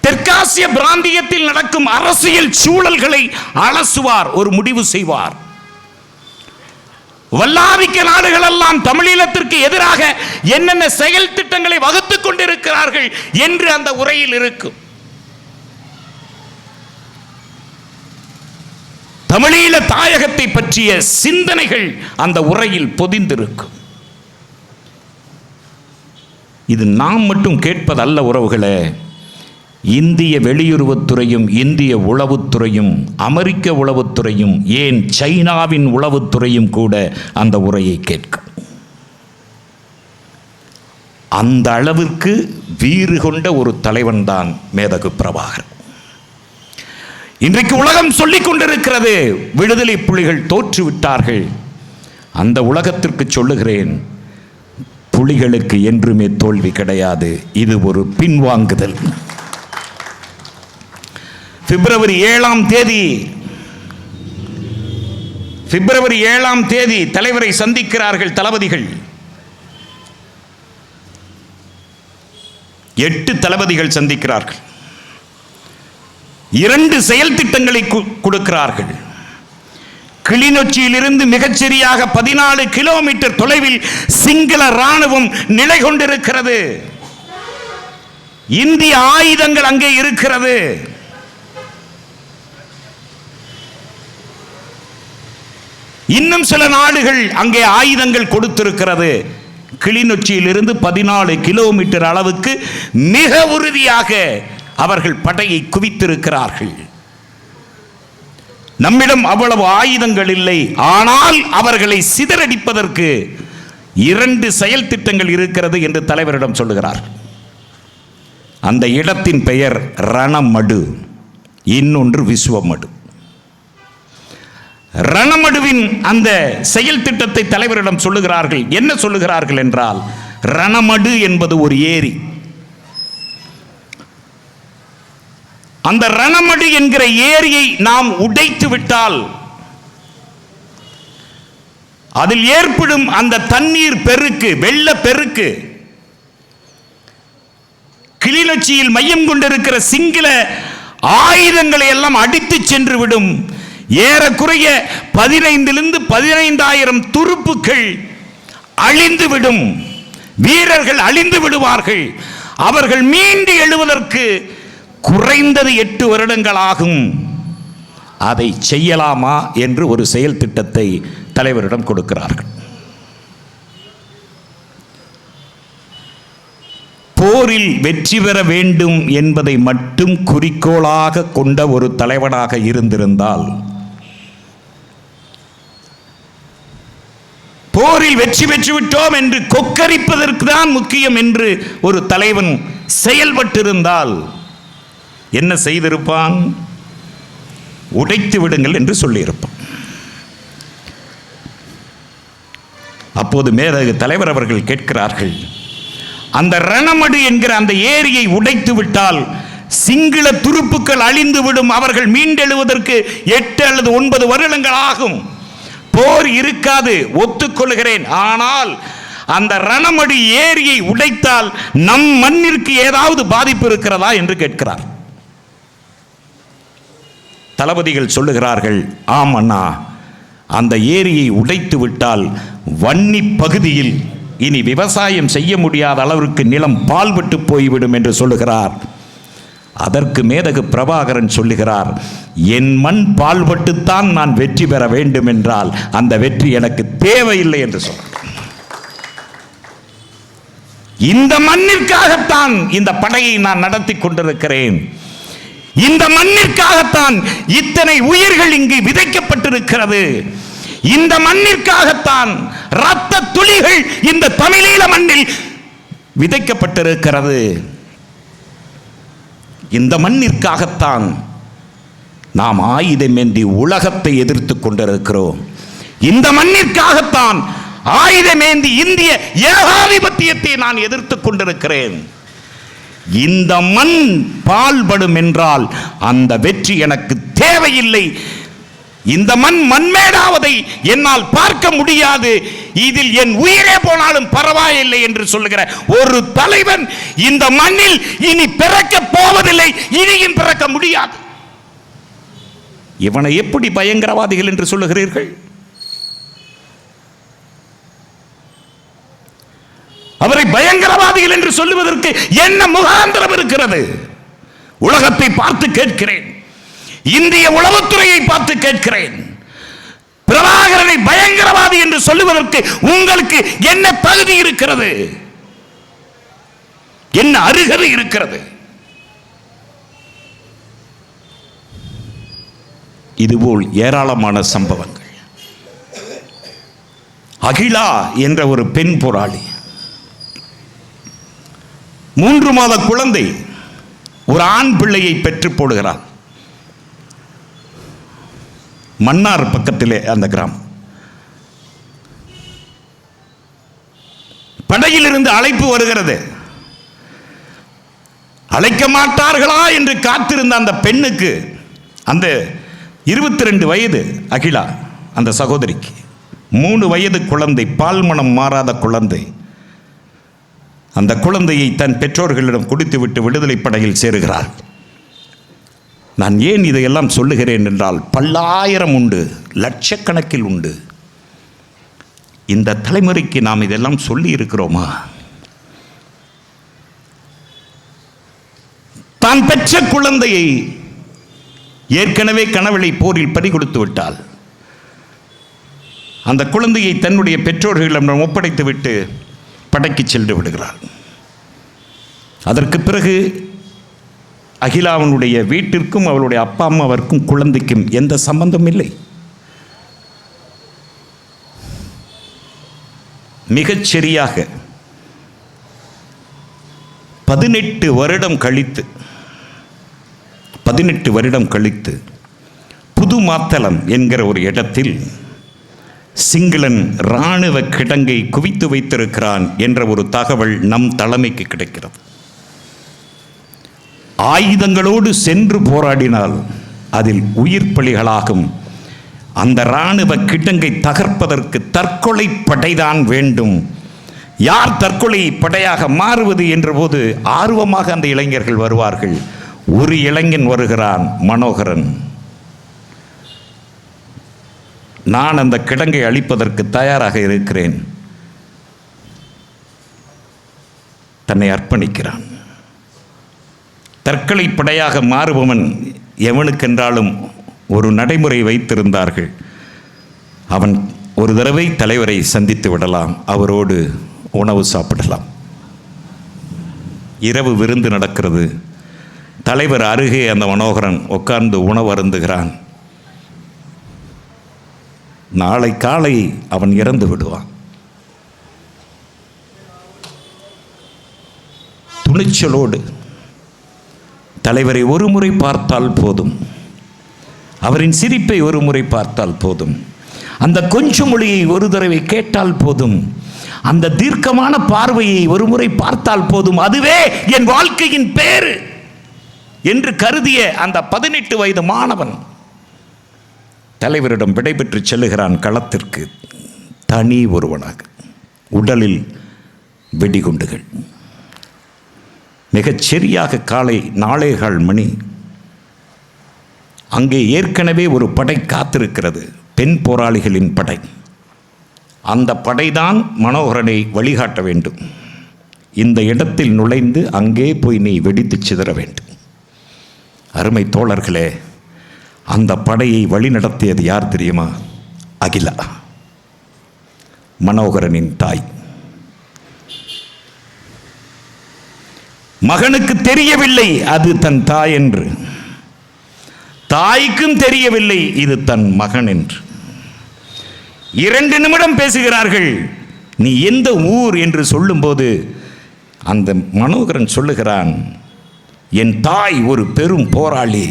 தெற்காசிய பிராந்தியத்தில் நடக்கும் அரசியல் சூழல்களை அலசுவார், ஒரு முடிவு செய்வார். வல்லாதிக்க நாடுகள் எல்லாம் தமிழீழத்திற்கு எதிராக என்னென்ன செயல் திட்டங்களை வகுத்துக் கொண்டிருக்கிறார்கள் என்று அந்த உரையில் இருக்கும். தமிழீழ தாயகத்தை பற்றிய சிந்தனைகள் அந்த உரையில் பொதிந்திருக்கும். இது நாம் மட்டும் கேட்பதல்ல உறவுகளே. இந்திய வெளியுறவுத்துறையும் இந்திய உளவுத்துறையும் அமெரிக்க உளவுத்துறையும் ஏன் சைனாவின் உளவுத்துறையும் கூட அந்த உரையை கேட்கும். அந்த அளவிற்கு வீறு கொண்ட ஒரு தலைவன் தான் மேதகு பிரபாகரன். இன்றைக்கு உலகம் சொல்லிக் கொண்டிருக்கிறது, விடுதலை புலிகள் தோற்றுவிட்டார்கள். அந்த உலகத்திற்கு சொல்லுகிறேன், புலிகளுக்கு என்றுமே தோல்வி கிடையாது. இது ஒரு பின்வாங்குதல். பிப்ரவரி 7ஆம் தேதி தலைவரை சந்திக்கிறார்கள் தளபதிகள். 8 தளபதிகள் சந்திக்கிறார்கள். 2 செயல் திட்டங்களை கொடுக்கிறார்கள். கிளிநொச்சியிலிருந்து மிகச்சரியாக 14 கிலோமீட்டர் தொலைவில் சிங்கள ராணுவம் நிலை கொண்டிருக்கிறது. இந்திய ஆயுதங்கள் அங்கே இருக்கிறது. இன்னும் சில நாடுகள் அங்கே ஆயுதங்கள் கொடுத்திருக்கிறது. கிளிநொச்சியிலிருந்து 14 கிலோமீட்டர் அளவுக்கு மிக உறுதியாக அவர்கள் படையை குவித்திருக்கிறார்கள். நம்மிடம் அவ்வளவு ஆயுதங்கள் இல்லை, ஆனால் அவர்களை சிதறடிப்பதற்கு 2 செயல் திட்டங்கள் இருக்கிறது என்று தலைவரிடம் சொல்லுகிறார். அந்த இடத்தின் பெயர் ரணமடு, இன்னொன்று விஸ்வமடு. ரணமடுவின் அந்த செயல் திட்டத்தை தலைவரிடம் சொல்லுகிறார்கள். என்ன சொல்லுகிறார்கள் என்றால், ரணமடு என்பது ஒரு ஏரி. அந்த ரணமடு என்கிற ஏரியை நாம் உடைத்து விட்டால் அதில் ஏற்படும் அந்த தண்ணீர் பெருக்கு, வெள்ள பெருக்கு கிளிநொச்சியில் மையம் கொண்டிருக்கிற சிங்கள ஆயுதங்களை எல்லாம் அடித்து சென்று விடும். ஏறக்குறைய 15,000 துருப்புக்கள் அழிந்துவிடும். வீரர்கள் அழிந்து விடுவார்கள். அவர்கள் மீண்டு எழுவதற்கு குறைந்தது 8 வருடங்கள் ஆகும். அதை செய்யலாமா என்று ஒரு செயல் திட்டத்தை தலைவரிடம் கொடுக்கிறார்கள். போரில் வெற்றி பெற வேண்டும் என்பதை மட்டும் குறிக்கோளாக கொண்ட ஒரு தலைவனாக இருந்திருந்தால், போரில் வெற்றி பெற்றுவிட்டோம் என்று கொக்கரிப்பதற்கு தான் முக்கியம் என்று ஒரு தலைவன் செயல்பட்டிருந்தால் என்ன செய்திருப்பான்? உடைத்து விடுங்கள் என்று சொல்லியிருப்பான். அப்போது மேதகு தலைவர் அவர்கள் கேட்கிறார்கள், அந்த ரணமடு என்கிற அந்த ஏரியை உடைத்து விட்டால் சிங்கள துருப்புக்கள் அழிந்துவிடும். அவர்கள் மீண்டெழுவதற்கு 8 அல்லது 9 வருடங்கள் ஆகும். போர் இருக்காது, ஒத்துக்கொள்கிறேன். ஆனால் அந்த ரணமடு ஏரியை உடைத்தால் நம் மண்ணிற்கு ஏதாவது பாதிப்பு இருக்கிறதா என்று கேட்கிறார். தளபதிகள் சொல்லுகிறார்கள், ஆம் அண்ணா, அந்த ஏரியை உடைத்து விட்டால் வன்னி பகுதியில் இனி விவசாயம் செய்ய முடியாத அளவிற்கு நிலம் பால்பட்டு போய்விடும் என்று சொல்லுகிறார். அதற்கு மேதகு பிரபாகரன் சொல்லுகிறார், என் மண் பால்பட்டுத்தான் நான் வெற்றி பெற வேண்டும் என்றால் அந்த வெற்றி எனக்கு தேவையில்லை என்று சொல்றார். இந்த மண்ணிற்காகத்தான் இந்த படையை நான் நடத்தி கொண்டிருக்கிறேன். இந்த மண்ணிற்காகத்தான் இத்தனை உயிர்கள் இங்கு விதைக்கப்பட்டிருக்கிறது. இந்த மண்ணிற்காகத்தான் இரத்த துளிகள் இந்த தமிழீழ மண்ணில் விதைக்கப்பட்டிருக்கிறது. இந்த மண்ணிற்காகத்தான் நாம் ஆயுதமேந்தி உலகத்தை எதிர்த்து கொண்டிருக்கிறோம். இந்த மண்ணிற்காகத்தான் ஆயுதமேந்தி இந்திய ஏகாதிபத்தியத்தை நான் எதிர்த்து கொண்டிருக்கிறேன். இந்த மண் பால்படும் என்றால் அந்த வெற்றி எனக்கு தேவையில்லை. இந்த மண் மண்மேடாவதை என்னால் பார்க்க முடியாது. இதில் என் உயிரே போனாலும் பரவாயில்லை என்று சொல்லுகிற ஒரு தலைவன் இந்த மண்ணில் இனி பிறக்க போவதில்லை, இனியும் பிறக்க முடியாது. இவனை எப்படி பயங்கரவாதிகள் என்று சொல்லுகிறீர்கள்? அவரை பயங்கரவாதிகள் என்று சொல்லுவதற்கு என்ன முகாந்திரம் இருக்கிறது? உலகத்தை பார்த்து கேட்கிறேன், இந்திய உளவுத்துறையை பார்த்து கேட்கிறேன், பிரபாகரனை பயங்கரவாதி என்று சொல்லுவதற்கு உங்களுக்கு என்ன தகுதி இருக்கிறது? என்ன அருகதை இருக்கிறது? இதுபோல் ஏராளமான சம்பவங்கள். அகிலா என்ற ஒரு பெண் போராளி, 3 மாத குழந்தை, ஒரு ஆண் பிள்ளையை பெற்று போடுகிறார். மன்னார் பக்கத்திலே அந்த கிராமம். படையிலிருந்து அழைப்பு வருகிறது. அழைக்க மாட்டார்களா என்று காத்திருந்த அந்த பெண்ணுக்கு, அந்த 22 வயது அகிலா, அந்த சகோதரிக்கு 3 வயது குழந்தை, பால் மனம் மாறாத குழந்தை. அந்த குழந்தையை தன் பெற்றோர்களிடம் கொடுத்துவிட்டு விடுதலை படையில் சேருகிறார். நான் ஏன் இதையெல்லாம் சொல்லுகிறேன் என்றால், பல்லாயிரம் உண்டு, லட்சக்கணக்கில் உண்டு. இந்த தலைமுறைக்கு நாம் இதெல்லாம் சொல்லி இருக்கிறோமா? தான் பெற்ற குழந்தையை ஏற்கனவே கனவளை போரில் பறிகொடுத்து விட்டால், அந்த குழந்தையை தன்னுடைய பெற்றோர்களிடம் ஒப்படைத்து விட்டு படைக்கு சென்று விடுகிறார். அதற்கு பிறகு அகிலாவனுடைய வீட்டிற்கும் அவளுடைய அப்பா அம்மாவிற்கும் குழந்தைக்கும் எந்த சம்பந்தம் இல்லை. மிகச் சரியாக 18 வருடம் கழித்து புது மாத்தளம் என்கிற ஒரு இடத்தில் சிங்களன் இராணுவ கிடங்கை குவித்து வைத்திருக்கிறான் என்ற ஒரு தகவல் நம் தலைமைக்கு கிடைக்கிறது. ஆயுதங்களோடு சென்று போராடினால் அதில் உயிர் பலிகளாகும். அந்த இராணுவ கிடங்கை தகர்ப்பதற்கு தற்கொலை படைதான் வேண்டும். யார் தற்கொலை படையாக மாறுவது என்ற போது ஆர்வமாக அந்த இளைஞர்கள் வருவார்கள். ஒரு இளைஞன் வருகிறான், மனோகரன். நான் அந்த கிடங்கை அழிப்பதற்கு தயாராக இருக்கிறேன். தன்னை அர்ப்பணிக்கிறான். தற்கொலை படையாக மாறுபவன் எவனுக்கென்றாலும் ஒரு நடைமுறை வைத்திருந்தார்கள். அவன் ஒரு தடவை தலைவரை சந்தித்து விடலாம், அவரோடு உணவு சாப்பிடலாம். இரவு விருந்து நடக்கிறது. தலைவர் அருகே அந்த மனோகரன் உட்கார்ந்து உணவு அருந்துகிறான். நாளை காலை அவன் இறந்து விடுவான். துணிச்சலோடு தலைவரை ஒரு முறை பார்த்தால் போதும், அவரின் சிரிப்பை ஒரு முறை பார்த்தால் போதும், அந்த கொஞ்ச மொழியை ஒரு தடவை கேட்டால் போதும், அந்த தீர்க்கமான பார்வையை ஒரு முறை பார்த்தால் போதும், அதுவே என் வாழ்க்கையின் பேரு என்று கருதிய அந்த 18 வயது மாணவன் தலைவரிடம் விடைபெற்று செல்லுகிறான் களத்திற்கு. தனி ஒருவனாக, உடலில் வெடிகுண்டுகள். மிகச் சரியாக காலை 4:15 மணி. அங்கே ஏற்கனவே ஒரு படை காத்திருக்கிறது, பெண் போராளிகளின் படை. அந்த படைதான் மனோகரனை வழிகாட்ட வேண்டும். இந்த இடத்தில் நுழைந்து அங்கே போய் நீ வெடித்து சிதற வேண்டும். அருமை தோழர்களே, அந்த படையை வழிநடத்தியது யார் தெரியுமா? அகிலா, மனோகரனின் தாய். மகனுக்கு தெரியவில்லை அது தன் தாய் என்று. தாய்க்கும் தெரியவில்லை இது தன் மகன் என்று. 2 நிமிடம் பேசுகிறார்கள். நீ எந்த ஊர் என்று சொல்லும்போது அந்த மனோகரன் சொல்லுகிறான், என் தாய் ஒரு பெரும் போராளி,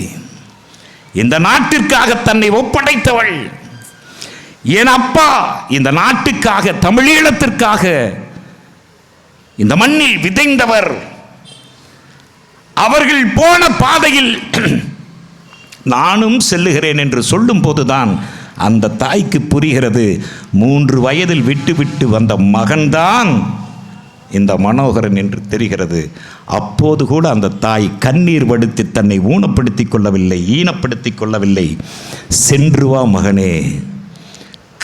இந்த நாட்டிற்காக தன்னை ஒப்படைத்தவள். என் அப்பா இந்த நாட்டுக்காக, தமிழீழத்திற்காக இந்த மண்ணில் விதைந்தவர். அவர்கள் போன பாதையில் நானும் செல்லுகிறேன் என்று சொல்லும் போதுதான் அந்த தாய்க்கு புரிகிறது, 3 வயதில் விட்டு வந்த மகன்தான் இந்த மனோகரன் என்று தெரிகிறது. அப்போது கூட அந்த தாய் கண்ணீர் வடித்து தன்னை ஊனப்படுத்திக் கொள்ளவில்லை, ஈனப்படுத்திக் கொள்ளவில்லை. சென்று வா மகனே.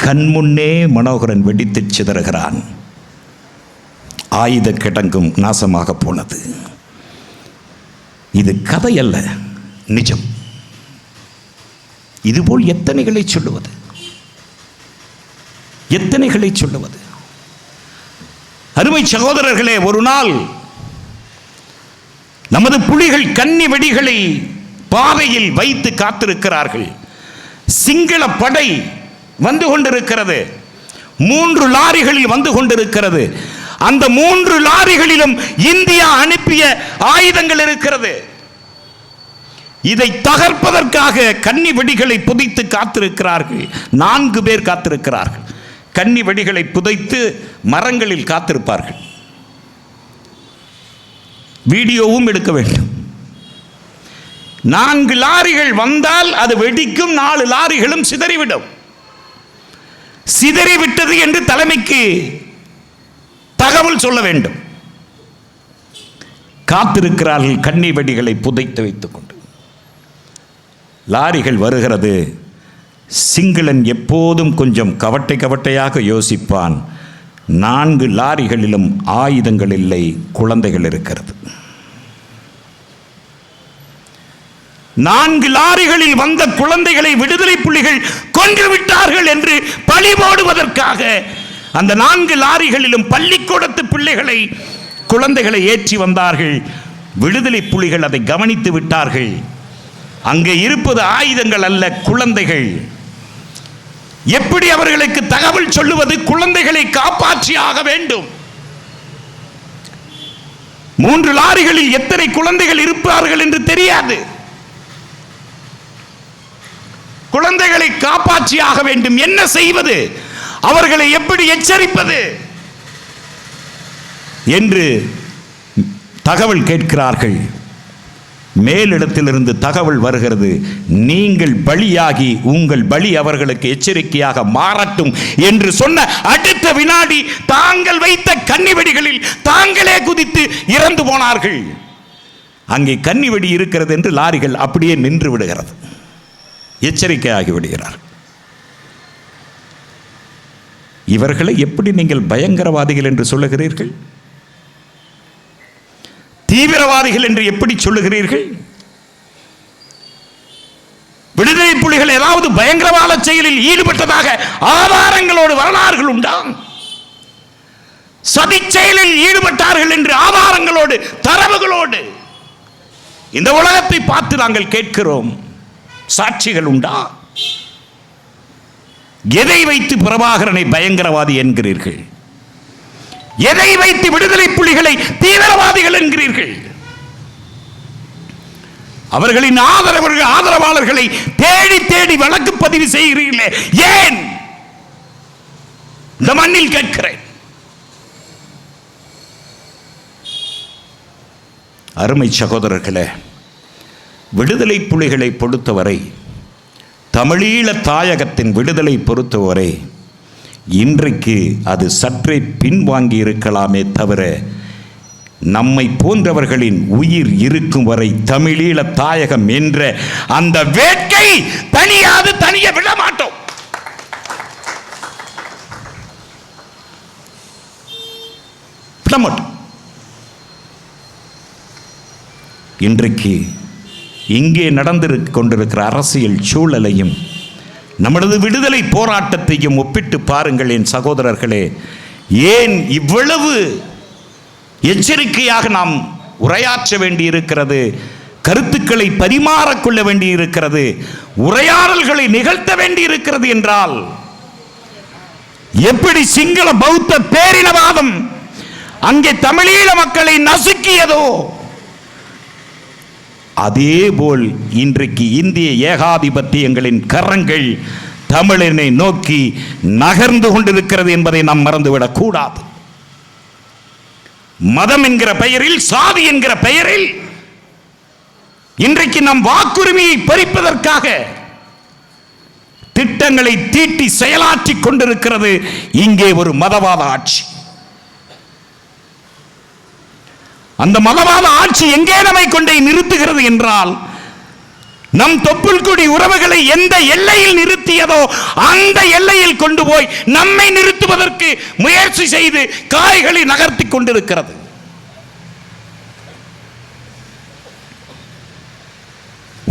கண்முன்னே மனோகரன் வெடித்து சிதறுகிறான். ஆயுத கிடங்கும் நாசமாக போனது. இது கதை அல்ல, நிஜம். இதுபோல் எத்தனைகளை சொல்லுவது, எத்தனைகளை சொல்லுவது. அருமை சகோதரர்களே, ஒரு நாள் நமது புலிகள் கன்னி வெடிகளை பாதையில் வைத்து காத்திருக்கிறார்கள். சிங்கள படை வந்து கொண்டிருக்கிறது. 3 லாரிகளில் வந்து கொண்டிருக்கிறது. அந்த 3 லாரிகளிலும் இந்தியா அனுப்பிய ஆயுதங்கள் இருக்கிறது. இதை தகர்ப்பதற்காக கன்னி வெடிகளை புதைத்து காத்திருக்கிறார்கள். 4 பேர் காத்திருக்கிறார்கள். கன்னி வெடிகளை புதைத்து மரங்களில் காத்திருப்பார்கள். வீடியோவும் எடுக்க வேண்டும். 4 லாரிகள் வந்தால் அது வெடிக்கும், 4 லாரிகளும் சிதறிவிடும். சிதறிவிட்டது என்று தலைமைக்கு தகவல் சொல்ல வேண்டும். காத்திருக்கிறார்கள் கன்னி வெடிகளை புதைத்து வைத்துக் கொண்டு. லாரிகள் வருகிறது. சிங்களன் எப்போதும் கொஞ்சம் கவட்டையாக யோசிப்பான். 4 லாரிகளிலும் ஆயுதங்கள் இல்லை, குழந்தைகள் இருக்கிறது. 4 லாரிகளில் வந்த குழந்தைகளை விடுதலை புலிகள் கொன்று விட்டார்கள் என்று பழி போடுவதற்காக அந்த 4 லாரிகளிலும் பள்ளிக்கூடத்து பிள்ளைகளை, குழந்தைகளை ஏற்றி வந்தார்கள். விடுதலை புலிகள் அதை கவனித்து விட்டார்கள். அங்கே இருப்பது ஆயுதங்கள் அல்ல, குழந்தைகள். எப்படி அவர்களுக்கு தகவல் சொல்லுவது? குழந்தைகளை காப்பாற்றி ஆக வேண்டும். 3 லாரிகளில் எத்தனை குழந்தைகள் இருப்பார்கள் என்று தெரியாது. குழந்தைகளை காப்பாற்றி ஆக வேண்டும். என்ன செய்வது? அவர்களை எப்படி எச்சரிப்பது என்று தகவல் கேட்கிறார்கள். மேலிடத்திலிருந்து தகவல் வருகிறது, நீங்கள் பலியாகி உங்கள் பலி அவர்களுக்கு எச்சரிக்கையாக மாறட்டும் என்று சொன்ன அடுத்த வினாடி தாங்கள் வைத்த கன்னிவெடிகளில் தாங்களே குதித்து இறந்து போனார்கள். அங்கே கன்னிவெடி இருக்கிறது என்று லாரிகள் அப்படியே நின்று விடுகிறது. எச்சரிக்கையாகி விடுகிறார். இவர்களை எப்படி நீங்கள் பயங்கரவாதிகள் என்று சொல்லுகிறீர்கள்? தீவிரவாதிகள் என்று எப்படி சொல்லுகிறீர்கள்? விடுதலை புலிகள் ஏதாவது பயங்கரவாத செயலில் ஈடுபட்டதாக ஆதாரங்களோடு வரலாறுகள் உண்டா? சதி செயலில் ஈடுபட்டார்கள் என்று ஆதாரங்களோடு, தரவுகளோடு இந்த உலகத்தை பார்த்து நாங்கள் கேட்கிறோம். சாட்சிகள் உண்டா? எதை வைத்து பிரபாகரனை பயங்கரவாதி என்கிறீர்கள்? எதை வைத்து விடுதலை புலிகளை தீவிரவாதிகள் என்கிறீர்கள்? அவர்களின் ஆதரவாளர்களை தேடி தேடி வழக்கு பதிவு செய்கிறீர்களே, ஏன்? இந்த மண்ணில் கேட்கிறேன். அருமை சகோதரர்களே, விடுதலை புலிகளை பொறுத்தவரை, தமிழீழ தாயகத்தின் விடுதலை பொறுத்தவரை இன்றைக்கு அது சற்றே பின்வாங்கி இருக்கலாமே தவிர, நம்மை போன்றவர்களின் உயிர் இருக்கும் வரை தமிழீழ தாயகம் என்ற அந்த வேட்கை தனியாது, தனிய விட மாட்டோம். இன்றைக்கு இங்கே நடந்து கொண்டிருக்கிற அரசியல் சூழலையும் நமது விடுதலை போராட்டத்தையும் ஒப்பிட்டு பாருங்கள் என் சகோதரர்களே. ஏன் இவ்வளவு எச்சரிக்கையாக நாம் உரையாற்ற வேண்டி இருக்கிறது? கருத்துக்களை பரிமாறிக்கொள்ள வேண்டியிருக்கிறது, உரையாடல்களை நிகழ்த்த வேண்டியிருக்கிறது என்றால் எப்படி சிங்கள பௌத்த பேரினவாதம் அங்கே தமிழீழ மக்களை நசுக்கியதோ அதேபோல் இன்றைக்கு இந்திய ஏகாதிபத்தியங்களின் கரங்கள் தமிழனை நோக்கி நகர்ந்து கொண்டிருக்கிறது என்பதை நாம் மறந்துவிடக் கூடாது. மதம் என்கிற பெயரில், சாதி என்கிற பெயரில் இன்றைக்கு நம் வாக்குரிமையை பறிப்பதற்காக திட்டங்களை தீட்டி செயலாற்றிக் கொண்டிருக்கிறது இங்கே ஒரு மதவாத ஆட்சி. அந்த மதவாத ஆட்சி எங்கே நம்மை கொண்டே நிறுத்துகிறது என்றால், நம் தொப்புள் கொடி உறவுகளை எந்த எல்லையில் நிறுத்தியதோ அந்த எல்லையில் கொண்டு போய் நம்மை நிறுத்துவதற்கு முயற்சி செய்து காய்களை நகர்த்தி கொண்டிருக்கிறது.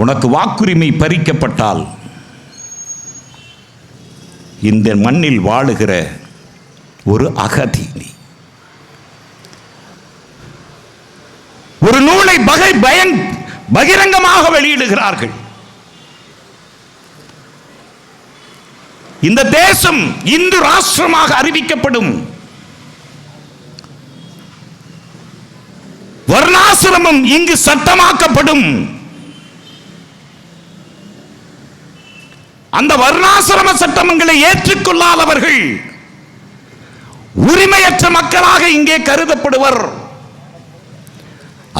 உனக்கு வாக்குரிமை பறிக்கப்பட்டால் இந்த மண்ணில் வாழுகிற ஒரு அகதி நீ. ஒரு நூலை பகிரங்கமாக வெளியிடுகிறார்கள். இந்த தேசம் இந்து ராஷ்டிரமாக அறிவிக்கப்படும், வர்ணாசிரமம் இங்கு சட்டமாக்கப்படும். அந்த வர்ணாசிரம சட்டங்களை ஏற்றுக்கொள்ளாதவர்கள் உரிமையற்ற மக்களாக இங்கே கருதப்படுவர்.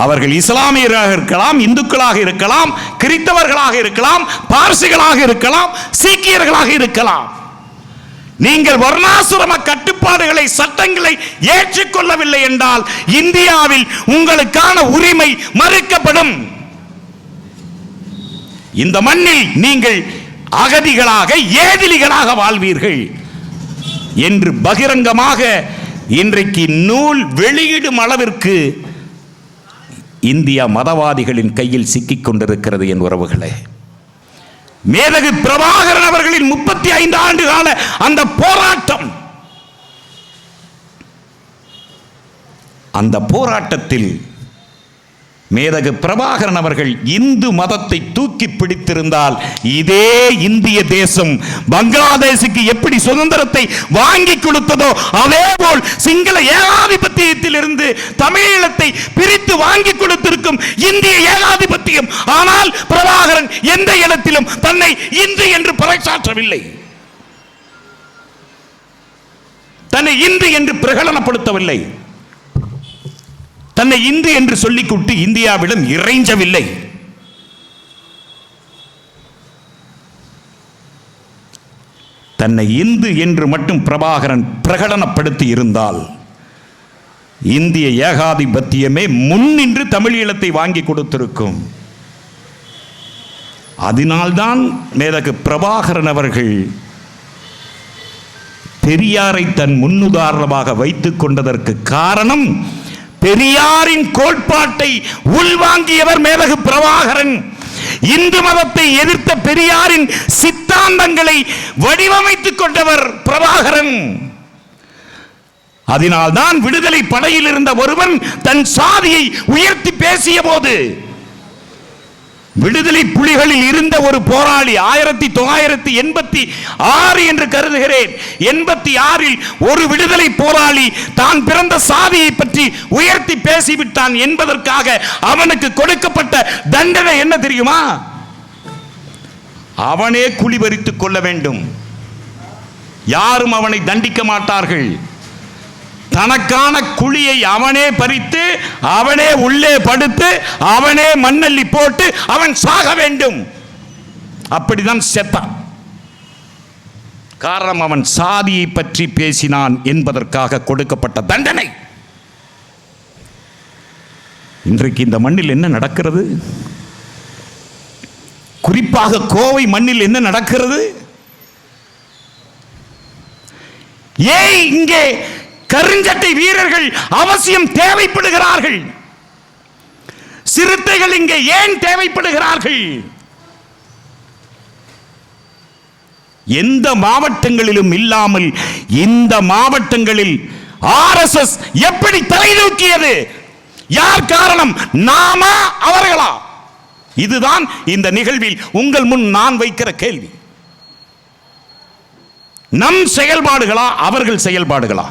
அவர்கள் இஸ்லாமியராக இருக்கலாம், இந்துக்களாக இருக்கலாம், கிறிஸ்தவர்களாக இருக்கலாம், பார்சிகளாக இருக்கலாம், சீக்கியர்களாக இருக்கலாம். நீங்கள் வர்ணாசிரம கட்டுப்பாடுகளை, சட்டங்களை ஏற்றுக்கொள்ளவில்லை என்றால் இந்தியாவில் உங்களுக்கான உரிமை மறுக்கப்படும். இந்த மண்ணில் நீங்கள் அகதிகளாக, ஏதிலிகளாக வாழ்வீர்கள் என்று பகிரங்கமாக இன்றைக்கு நூல் வெளியிடும் அளவிற்கு இந்தியா மதவாதிகளின் கையில் சிக்கிக் கொண்டிருக்கிறது என் உறவுகளே. மேதகு பிரபாகரன் அவர்களின் 35 ஆண்டு கால அந்த போராட்டம், அந்த போராட்டத்தில் மேதகு பிரபாகரன் அவர்கள் இந்து மதத்தை தூக்கி பிடித்திருந்தால் இதே இந்திய தேசம் பங்களாதேசுக்கு எப்படி சுதந்திரத்தை வாங்கி கொடுத்ததோ அதேபோல் சிங்கள ஏகாதிபத்தியத்தில் இருந்து தமிழீழத்தை பிரித்து வாங்கி கொடுத்திருக்கும் இந்திய ஏகாதிபத்தியம். ஆனால் பிரபாகரன் எந்த இடத்திலும் தன்னை இந்து என்று பறைசாற்றவில்லை, தன்னை இந்து என்று பிரகடனப்படுத்தவில்லை, தன்னை இந்து என்று சொல்லிக்கொண்டு இந்தியாவிடம் இறைஞ்சவில்லை. தன்னை இந்து என்று மட்டும் பிரபாகரன் பிரகடனப்படுத்தி இருந்தால் இந்திய ஏகாதிபத்தியமே முன்னின்று தமிழீழத்தை வாங்கி கொடுத்திருக்கும். அதனால்தான் மேதகு பிரபாகரன் அவர்கள் பெரியாரை தன் முன்னுதாரணமாக வைத்துக் கொண்டதற்கு காரணம், பெரியாரின் கோட்பாட்டை உள்வாங்கியவர் மேதகு பிரபாகரன். இந்து மதத்தை எதிர்த்த பெரியாரின் சித்தாந்தங்களை வடிவமைத்துக் கொண்டவர் பிரபாகரன். அதனால்தான் விடுதலை படையில் இருந்த ஒருவன் தன் சாதியை உயர்த்தி பேசிய போது, விடுதலை புலிகளில் இருந்த ஒரு போராளி 1986 என்று கருதுகிறேன், 86 ஒரு விடுதலை போராளி தான் பிறந்த சாதியை பற்றி உயர்த்தி பேசிவிட்டான் என்பதற்காக அவனுக்கு கொடுக்கப்பட்ட தண்டனை என்ன தெரியுமா? அவனே குழிபறித்துக் கொள்ள வேண்டும். யாரும் அவனை தண்டிக்க மாட்டார்கள். தனக்கான குழியை அவனே பறித்து, அவனே உள்ளே படுத்து, அவனே மண்ணள்ளி போட்டு அவன் சாக வேண்டும். அப்படிதான் செத்தான். காரணம், அவன் சாதியை பற்றி பேசினான் என்பதற்காக கொடுக்கப்பட்ட தண்டனை. இன்றைக்கு இந்த மண்ணில் என்ன நடக்கிறது? குறிப்பாக கோவை மண்ணில் என்ன நடக்கிறது? ஏன் இங்கே கருஞ்சட்டை வீரர்கள் அவசியம் தேவைப்படுகிறார்கள்? சிறுத்தைகள் இங்கே ஏன் தேவைப்படுகிறார்கள்? எந்த மாவட்டங்களிலும் இல்லாமல் இந்த மாவட்டங்களில் RSS எப்படி தலை தூக்கியது? யார் காரணம்? நாமா அவர்களா? இதுதான் இந்த நிகழ்வில் உங்கள் முன் நான் வைக்கிற கேள்வி. நம் செயல்பாடுகளா அவர்கள் செயல்பாடுகளா?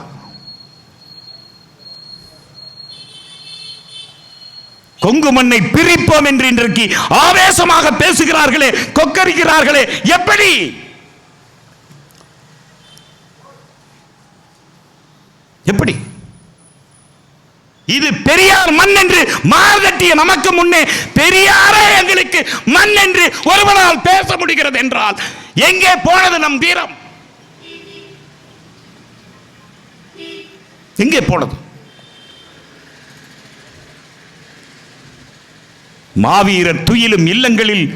கொங்கு மண்ணை பிரிப்போம் என்று இன்றைக்கு ஆவேசமாக பேசுகிறார்களே, கொக்கரிக்கிறார்களே, எப்படி? எப்படி? இது பெரியார் மண் என்று மார்கட்டிய நமக்கு முன்னே பெரியாரே எங்களுக்கு மண் என்று ஒருவரால் பேச முடிகிறது என்றால் எங்கே போனது நம் வீரம்? எங்கே போனது? மாவீரர் துயிலும் இல்லங்களில்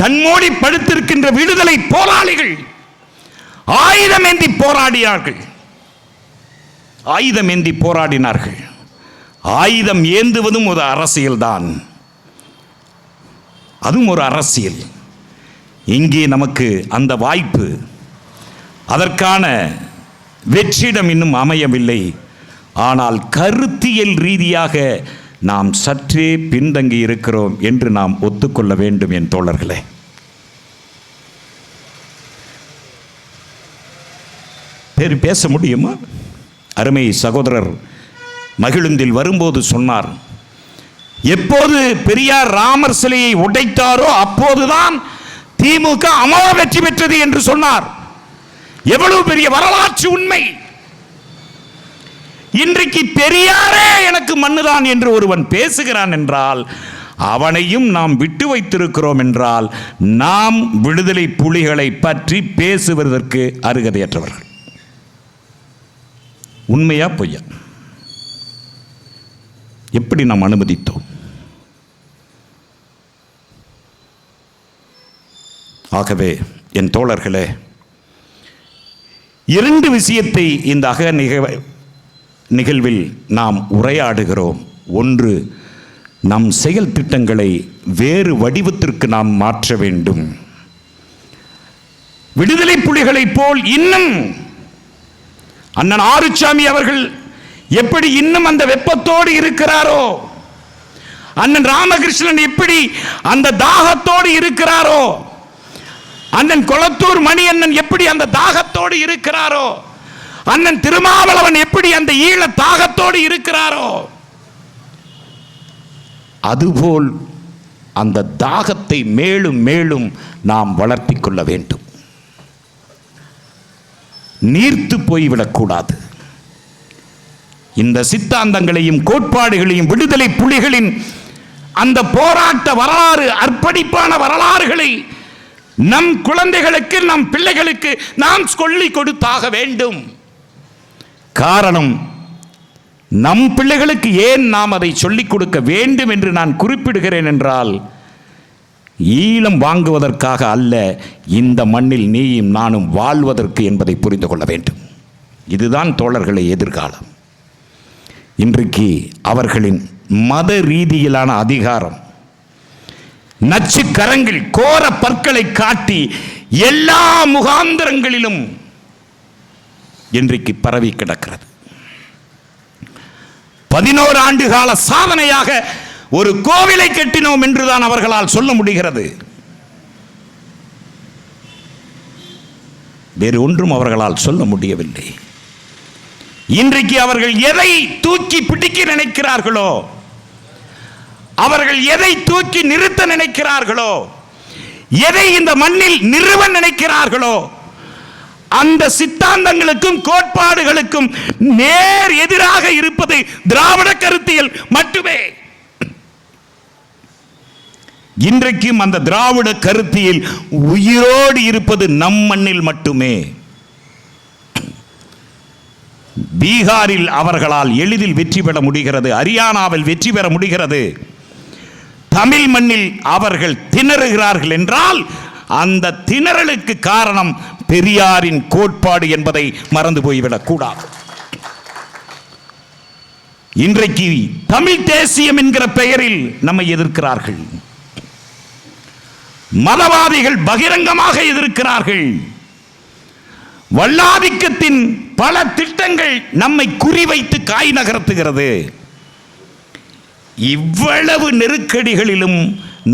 கண்மூடி படுத்திருக்கின்ற விடுதலை போராளிகள் ஆயுதம் ஏந்தி போராடினார்கள். ஆயுதம் ஏந்தி போராடினார்கள். ஆயுதம் ஏந்துவதும் ஒரு அரசியல்தான். அதுவும் ஒரு அரசியல். இங்கே நமக்கு அந்த வாய்ப்பு, அதற்கான வெற்றிடம் இன்னும் அமையவில்லை. ஆனால் கருத்தியல் ரீதியாக நாம் சற்றே பின்தங்கி இருக்கிறோம் என்று நாம் ஒத்துக்கொள்ள வேண்டும் என் தோழர்களே. பேச முடியுமா? அருமை சகோதரர் மகிழுந்தில் வரும்போது சொன்னார், எப்போது பெரியார் ராமர் சிலையை உடைத்தாரோ அப்போதுதான் திமுக அமோக வெற்றி பெற்றது என்று சொன்னார். எவ்வளவு பெரிய வரலாற்று உண்மை! இன்றைக்கு பெரியாரே எனக்கு மண்ணுதான் என்று ஒருவன் பேசுகிறான் என்றால் அவனையும் நாம் விட்டு வைத்திருக்கிறோம் என்றால் நாம் விடுதலை புலிகளை பற்றி பேசுவதற்கு அருகதையற்றவர்கள். உண்மையா பொய்யா? எப்படி நாம் அனுமதித்தோம்? ஆகவே என் தோழர்களே, இரண்டு விஷயத்தை இந்த நிகழ்வில் நாம் உரையாடுகிறோம். ஒன்று, நம் செயல் திட்டங்களை வேறு வடிவத்திற்கு நாம் மாற்ற வேண்டும். விடுதலை புலிகளைப் போல் இன்னும் அண்ணன் ஆறுசாமி அவர்கள் எப்படி இன்னும் அந்த வெப்பத்தோடு இருக்கிறாரோ, அண்ணன் ராமகிருஷ்ணன் எப்படி அந்த தாகத்தோடு இருக்கிறாரோ, அண்ணன் கொளத்தூர் மணி அண்ணன் எப்படி அந்த தாகத்தோடு இருக்கிறாரோ, அண்ணன் திருமாவளவன் எப்படி அந்த ஈழ தாகத்தோடு இருக்கிறாரோ, அதுபோல் அந்த தாகத்தை மேலும் மேலும் நாம் வளர்த்தி கொள்ள வேண்டும். நீர்த்து போய்விடக்கூடாது. இந்த சித்தாந்தங்களையும் கோட்பாடுகளையும் விடுதலை புலிகளின் அந்த போராட்ட வரலாறு, அர்ப்பணிப்பான வரலாறுகளை நம் குழந்தைகளுக்கு, நம் பிள்ளைகளுக்கு நாம் சொல்லிக் கொடுத்தாக வேண்டும். காரணம், நம் பிள்ளைகளுக்கு ஏன் நாம் அதை சொல்லிக் கொடுக்க வேண்டும் என்று நான் குறிப்பிடுகிறேன் என்றால், ஈழம் வாங்குவதற்காக அல்ல, இந்த மண்ணில் நீயும் நானும் வாழ்வதற்கு என்பதை புரிந்து கொள்ள வேண்டும். இதுதான் தோழர்களை எதிர்காலம். இன்றைக்கு அவர்களின் மத ரீதியிலான அதிகாரம், நச்சு கரங்கள், கோர பற்களை காட்டி எல்லா முகாந்திரங்களிலும் இன்றைக்கு பரவி கிடக்கிறது. 11 ஆண்டு கால சாதனையாக ஒரு கோவிலை கட்டினோம் என்றுதான் அவர்களால் சொல்ல முடிகிறது. வேறு ஒன்றும் அவர்களால் சொல்ல முடியவில்லை. இன்றைக்கு அவர்கள் எதை தூக்கி பிடிக்க நினைக்கிறார்களோ, அவர்கள் எதை தூக்கி நிறுத்த நினைக்கிறார்களோ, எதை இந்த மண்ணில் நிறுவ நினைக்கிறார்களோ, அந்த சித்தாந்தங்களுக்கும் கோட்பாடுகளுக்கும் நேர் எதிராக இருப்பது திராவிட கருத்தியல் மட்டுமே. இன்றைக்கும் அந்த திராவிட கருத்தியல் உயிரோடு இருப்பது நம் மண்ணில் மட்டுமே. பீகாரில் அவர்களால் எளிதில் வெற்றி பெற முடிகிறது, ஹரியானாவில் வெற்றி பெற முடிகிறது. தமிழ் மண்ணில் அவர்கள் திணறுகிறார்கள் என்றால் அந்த திணறலுக்கு காரணம் பெரியாரின் கோட்பாடு என்பதை மறந்து போய்விடக் கூடாது. இன்றைக்கு தமிழ் தேசியம் என்கிற பெயரில் நம்மை எதிர்க்கிறார்கள். மதவாதிகள் பகிரங்கமாக எதிர்க்கிறார்கள். வல்லாதிக்கத்தின் பல திட்டங்கள் நம்மை குறிவைத்து காய் நகர்த்துகிறது. இவ்வளவு நெருக்கடிகளிலும்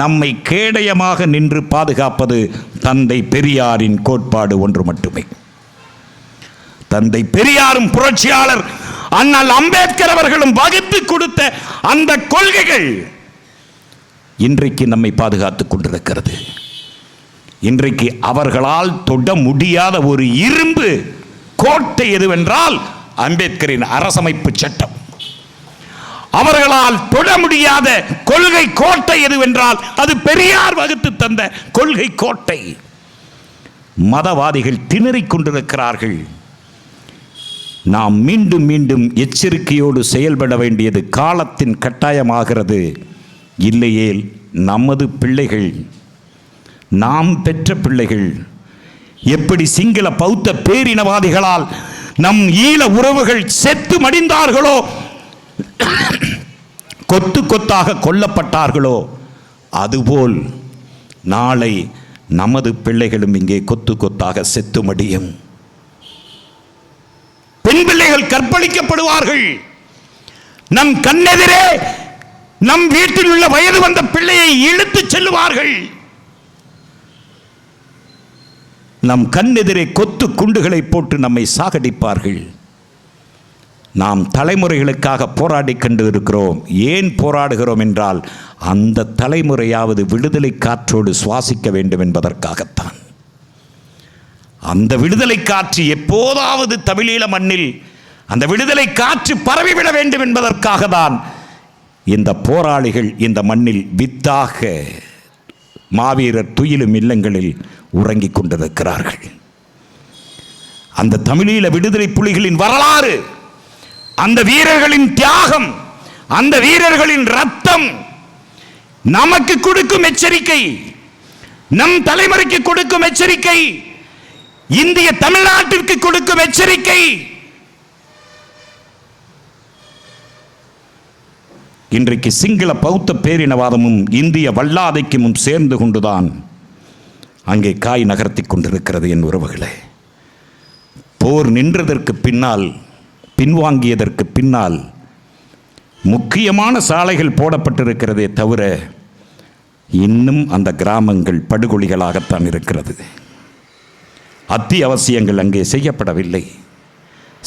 நம்மை கேடயமாக நின்று பாதுகாப்பது தந்தை பெரியாரின் கோட்பாடு ஒன்று மட்டுமே. தந்தை பெரியாரும் புரட்சியாளர் அண்ணல் அம்பேத்கர் அவர்களும் வகுத்து கொடுத்த அந்த கொள்கைகள் இன்றைக்கு நம்மை பாதுகாத்துக் கொண்டிருக்கிறது. இன்றைக்கு அவர்களால் தொட முடியாத ஒரு இரும்பு கோட்டை எதுவென்றால் அம்பேத்கரின் அரசமைப்பு சட்டம். அவர்களால் தொட முடியாத கொள்கை கோட்டை எதுவென்றால் அது பெரியார் வகுத்து தந்த கொள்கை கோட்டை. மதவாதிகள் திணறிக் கொண்டிருக்கிறார்கள். நாம் மீண்டும் மீண்டும் எச்சரிக்கையோடு செயல்பட வேண்டியது காலத்தின் கட்டாயமாகிறது. இல்லையேல் நமது பிள்ளைகள், நாம் பெற்ற பிள்ளைகள் எப்படி சிங்கள பௌத்த பேரினவாதிகளால் நம் ஈழ உறவுகள் செத்து மடிந்தார்களோ, கொத்து கொத்தாக கொல்லப்பட்டார்களோ, அதுபோல் நாளை நமது பிள்ளைகளும் இங்கே கொத்து கொத்தாக செத்து மடியும். பெண் பிள்ளைகள் கற்பழிக்கப்படுவார்கள். நம் கண்ணெதிரே நம் வீட்டில் உள்ள வயது வந்த பிள்ளையை இழுத்துச் செல்லுவார்கள். நம் கண்ணெதிரே கொத்து குண்டுகளை போட்டு நம்மை சாகடிப்பார்கள். நாம் தலைமுறைகளுக்காக போராடி கொண்டு இருக்கிறோம். ஏன் போராடுகிறோம் என்றால் அந்த தலைமுறையாவது விடுதலை காற்றோடு சுவாசிக்க வேண்டும் என்பதற்காகத்தான். அந்த விடுதலை காற்று எப்போதாவது தமிழீழ மண்ணில் அந்த விடுதலை காற்று பரவிவிட வேண்டும் என்பதற்காக தான் இந்த போராளிகள் இந்த மண்ணில் வித்தாக மாவீரர் துயிலும் இல்லங்களில் உறங்கிக் கொண்டிருக்கிறார்கள். அந்த தமிழீழ விடுதலை புலிகளின் வரலாறு, அந்த வீரர்களின் தியாகம், அந்த வீரர்களின் ரத்தம் நமக்கு கொடுக்கும் எச்சரிக்கை, நம் தலைமுறைக்கு கொடுக்கும் எச்சரிக்கை, இந்திய தமிழ்நாட்டிற்கு கொடுக்கும் எச்சரிக்கை. இன்றைக்கு சிங்கள பௌத்த பேரினவாதமும் இந்திய வல்லாதைக்கும் சேர்ந்து கொண்டுதான் அங்கே காய் நகர்த்தி கொண்டிருக்கிறது. என் உறவுகளே, போர் நின்றதற்கு பின்னால், பின்வாங்கியதற்கு பின்னால் முக்கியமான சாலைகள் போடப்பட்டிருக்கிறதே தவிர இன்னும் அந்த கிராமங்கள் படுகொலிகளாகத்தான் இருக்கிறது. அத்தியாவசியங்கள் அங்கே செய்யப்படவில்லை.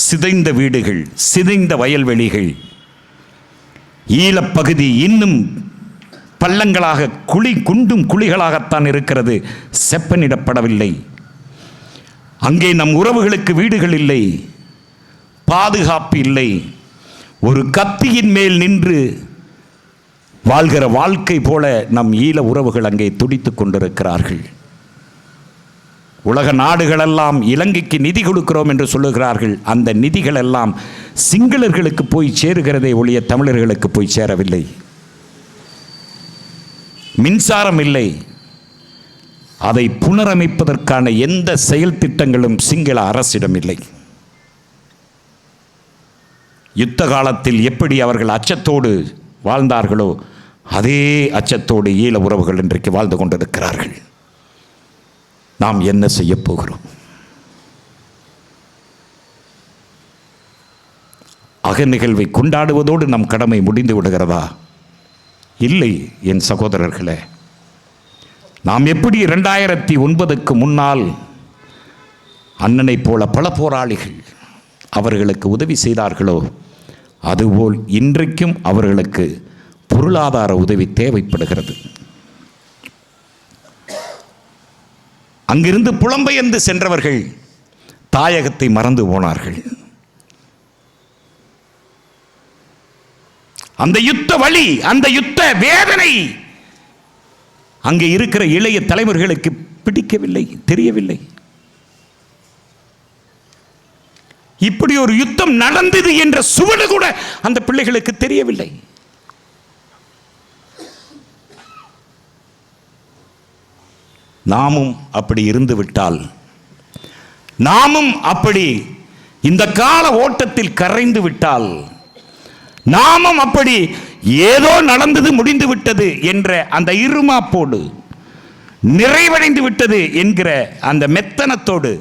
சிதைந்த வீடுகள், சிதைந்த வயல்வெளிகள், ஈழப்பகுதி இன்னும் பள்ளங்களாக குண்டும் குழிகளாகத்தான் இருக்கிறது. செப்பனிடப்படவில்லை. அங்கே நம் உறவுகளுக்கு வீடுகள் இல்லை, பாதுகாப்பு இல்லை. ஒரு கத்தியின் மேல் நின்று வாழ்கிற வாழ்க்கை போல நம் ஈழ உறவுகள் அங்கே துடித்துக் கொண்டிருக்கிறார்கள். உலக நாடுகளெல்லாம் இலங்கைக்கு நிதி கொடுக்கிறோம் என்று சொல்லுகிறார்கள். அந்த நிதிகள் எல்லாம் சிங்களர்களுக்கு போய் சேருகிறதே ஒழிய தமிழர்களுக்கு போய் சேரவில்லை. மின்சாரம் இல்லை. அதை புனரமைப்பதற்கான எந்த செயல் திட்டங்களும் சிங்கள அரசிடம் இல்லை. யுத்த காலத்தில் எப்படி அவர்கள் அச்சத்தோடு வாழ்ந்தார்களோ அதே அச்சத்தோடு ஈழ உறவுகள் இன்றைக்கு வாழ்ந்து கொண்டிருக்கிறார்கள். நாம் என்ன செய்ய போகிறோம்? அகநிகழ்வை கொண்டாடுவதோடு நம் கடமை முடிந்து விடுகிறதா? இல்லை என் சகோதரர்களே. நாம் எப்படி 2009க்கு முன்னால் அண்ணனைப் போல பல போராளிகள் அவர்களுக்கு உதவி செய்தார்களோ அதுபோல் இன்றைக்கும் அவர்களுக்கு பொருளாதார உதவி தேவைப்படுகிறது. அங்கிருந்து புலம்பெயர்ந்து சென்றவர்கள் தாயகத்தை மறந்து போனார்கள். அந்த யுத்த வலி, அந்த யுத்த வேதனை அங்கே இருக்கிற இளைய தலைவர்களுக்கு பிடிக்கவில்லை, தெரியவில்லை. இப்படி ஒரு யுத்தம் நடந்தது என்ற சுவடு கூட அந்த பிள்ளைகளுக்கு தெரியவில்லை. நாமும் அப்படி இருந்து விட்டால், நாமும் அப்படி இந்த கால ஓட்டத்தில் கரைந்து விட்டால், நாமும் அப்படி ஏதோ நடந்தது முடிந்து விட்டது என்ற அந்த இருமாப்போடு, நிறைவடைந்து விட்டது என்கிற அந்த மெத்தனத்தோடு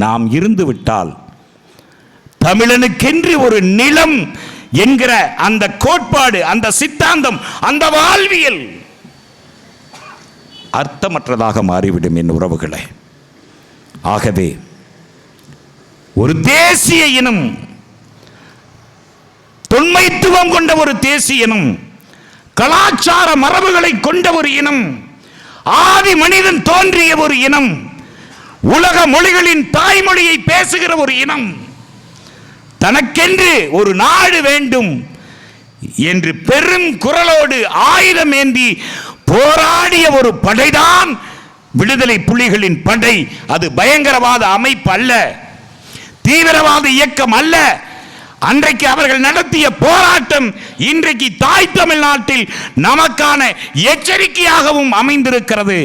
நாம் இருந்து விட்டால், தமிழனுக்கென்று ஒரு நிலம் என்கிற அந்த கோட்பாடு, அந்த சித்தாந்தம், அந்த வாழ்வியல் அர்த்தமற்றதாக மாறிவிடும் என் உறவுகளே. ஆகவே ஒரு தேசிய இனம், தொன்மைத்துவம் கொண்ட ஒரு தேசிய இனம், கலாச்சார மரபுகளை கொண்ட ஒரு இனம், ஆதி மனிதன் தோன்றிய ஒரு இனம், உலக மொழிகளின் தாய்மொழியை பேசுகிற ஒரு இனம், தனக்கென்று ஒரு நாடு வேண்டும் என்று பெரும் குரலோடு ஆயுதம் ஏந்தி போராடிய ஒரு படைதான் விடுதலை புலிகளின் படை. அது பயங்கரவாத அமைப்பு அல்ல, தீவிரவாத இயக்கம் அல்ல. அன்றைக்கு அவர்கள் நடத்திய போராட்டம் இன்றைக்கு தாய் தமிழ்நாட்டில் நமக்கான எச்சரிக்கையாகவும் அமைந்திருக்கிறது.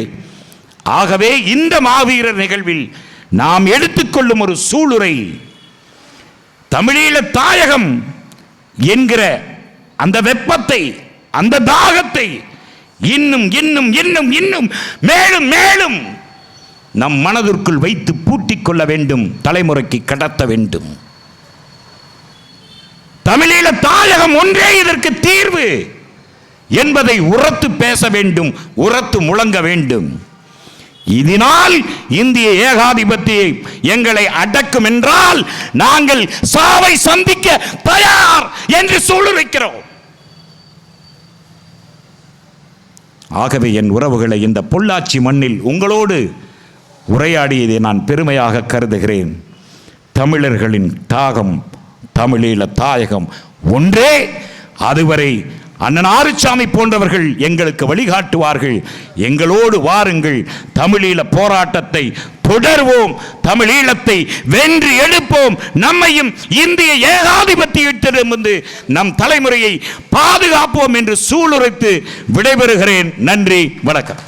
ஆகவே இந்த மாவீரர் நிகழ்வில் நாம் எடுத்துக்கொள்ளும் ஒரு சூளுரை, தமிழீழ தாயகம் என்கிற அந்த வெப்பத்தை, அந்த தாகத்தை இன்னும் இன்னும் இன்னும் இன்னும் மேலும் மேலும் நம் மனதிற்குள் வைத்து பூட்டிக் கொள்ள வேண்டும், தலைமுறைக்கு கடத்த வேண்டும். தமிழீழ தாயகம் ஒன்றே இதற்கு தீர்வு என்பதை உரத்து பேச வேண்டும், உரத்து முழங்க வேண்டும். இதனால் இந்திய ஏகாதிபத்தியை எங்களை அடக்கும் என்றால் நாங்கள் சாவை சந்திக்க தயார் என்று சூளுரைக்கிறோம். ஆகவே என் உறவுகளை, இந்த பொள்ளாச்சி மண்ணில் உங்களோடு உரையாடியதை நான் பெருமையாக கருதுகிறேன். தமிழர்களின் தாகம், தமிழீழ தாயகம் ஒன்றே. அதுவரை அண்ணன் ஆறுசாமி போன்றவர்கள் எங்களுக்கு வழிகாட்டுவார்கள். எங்களோடு வாருங்கள், தமிழீழ போராட்டத்தை தொடர்வோம், தமிழீழத்தை வென்று எடுப்போம், நம்மையும் இந்திய ஏகாதிபத்தியத்திடமிருந்து நம் தலைமுறையை பாதுகாப்போம் என்று சூளுரைத்து விடைபெறுகிறேன். நன்றி, வணக்கம்.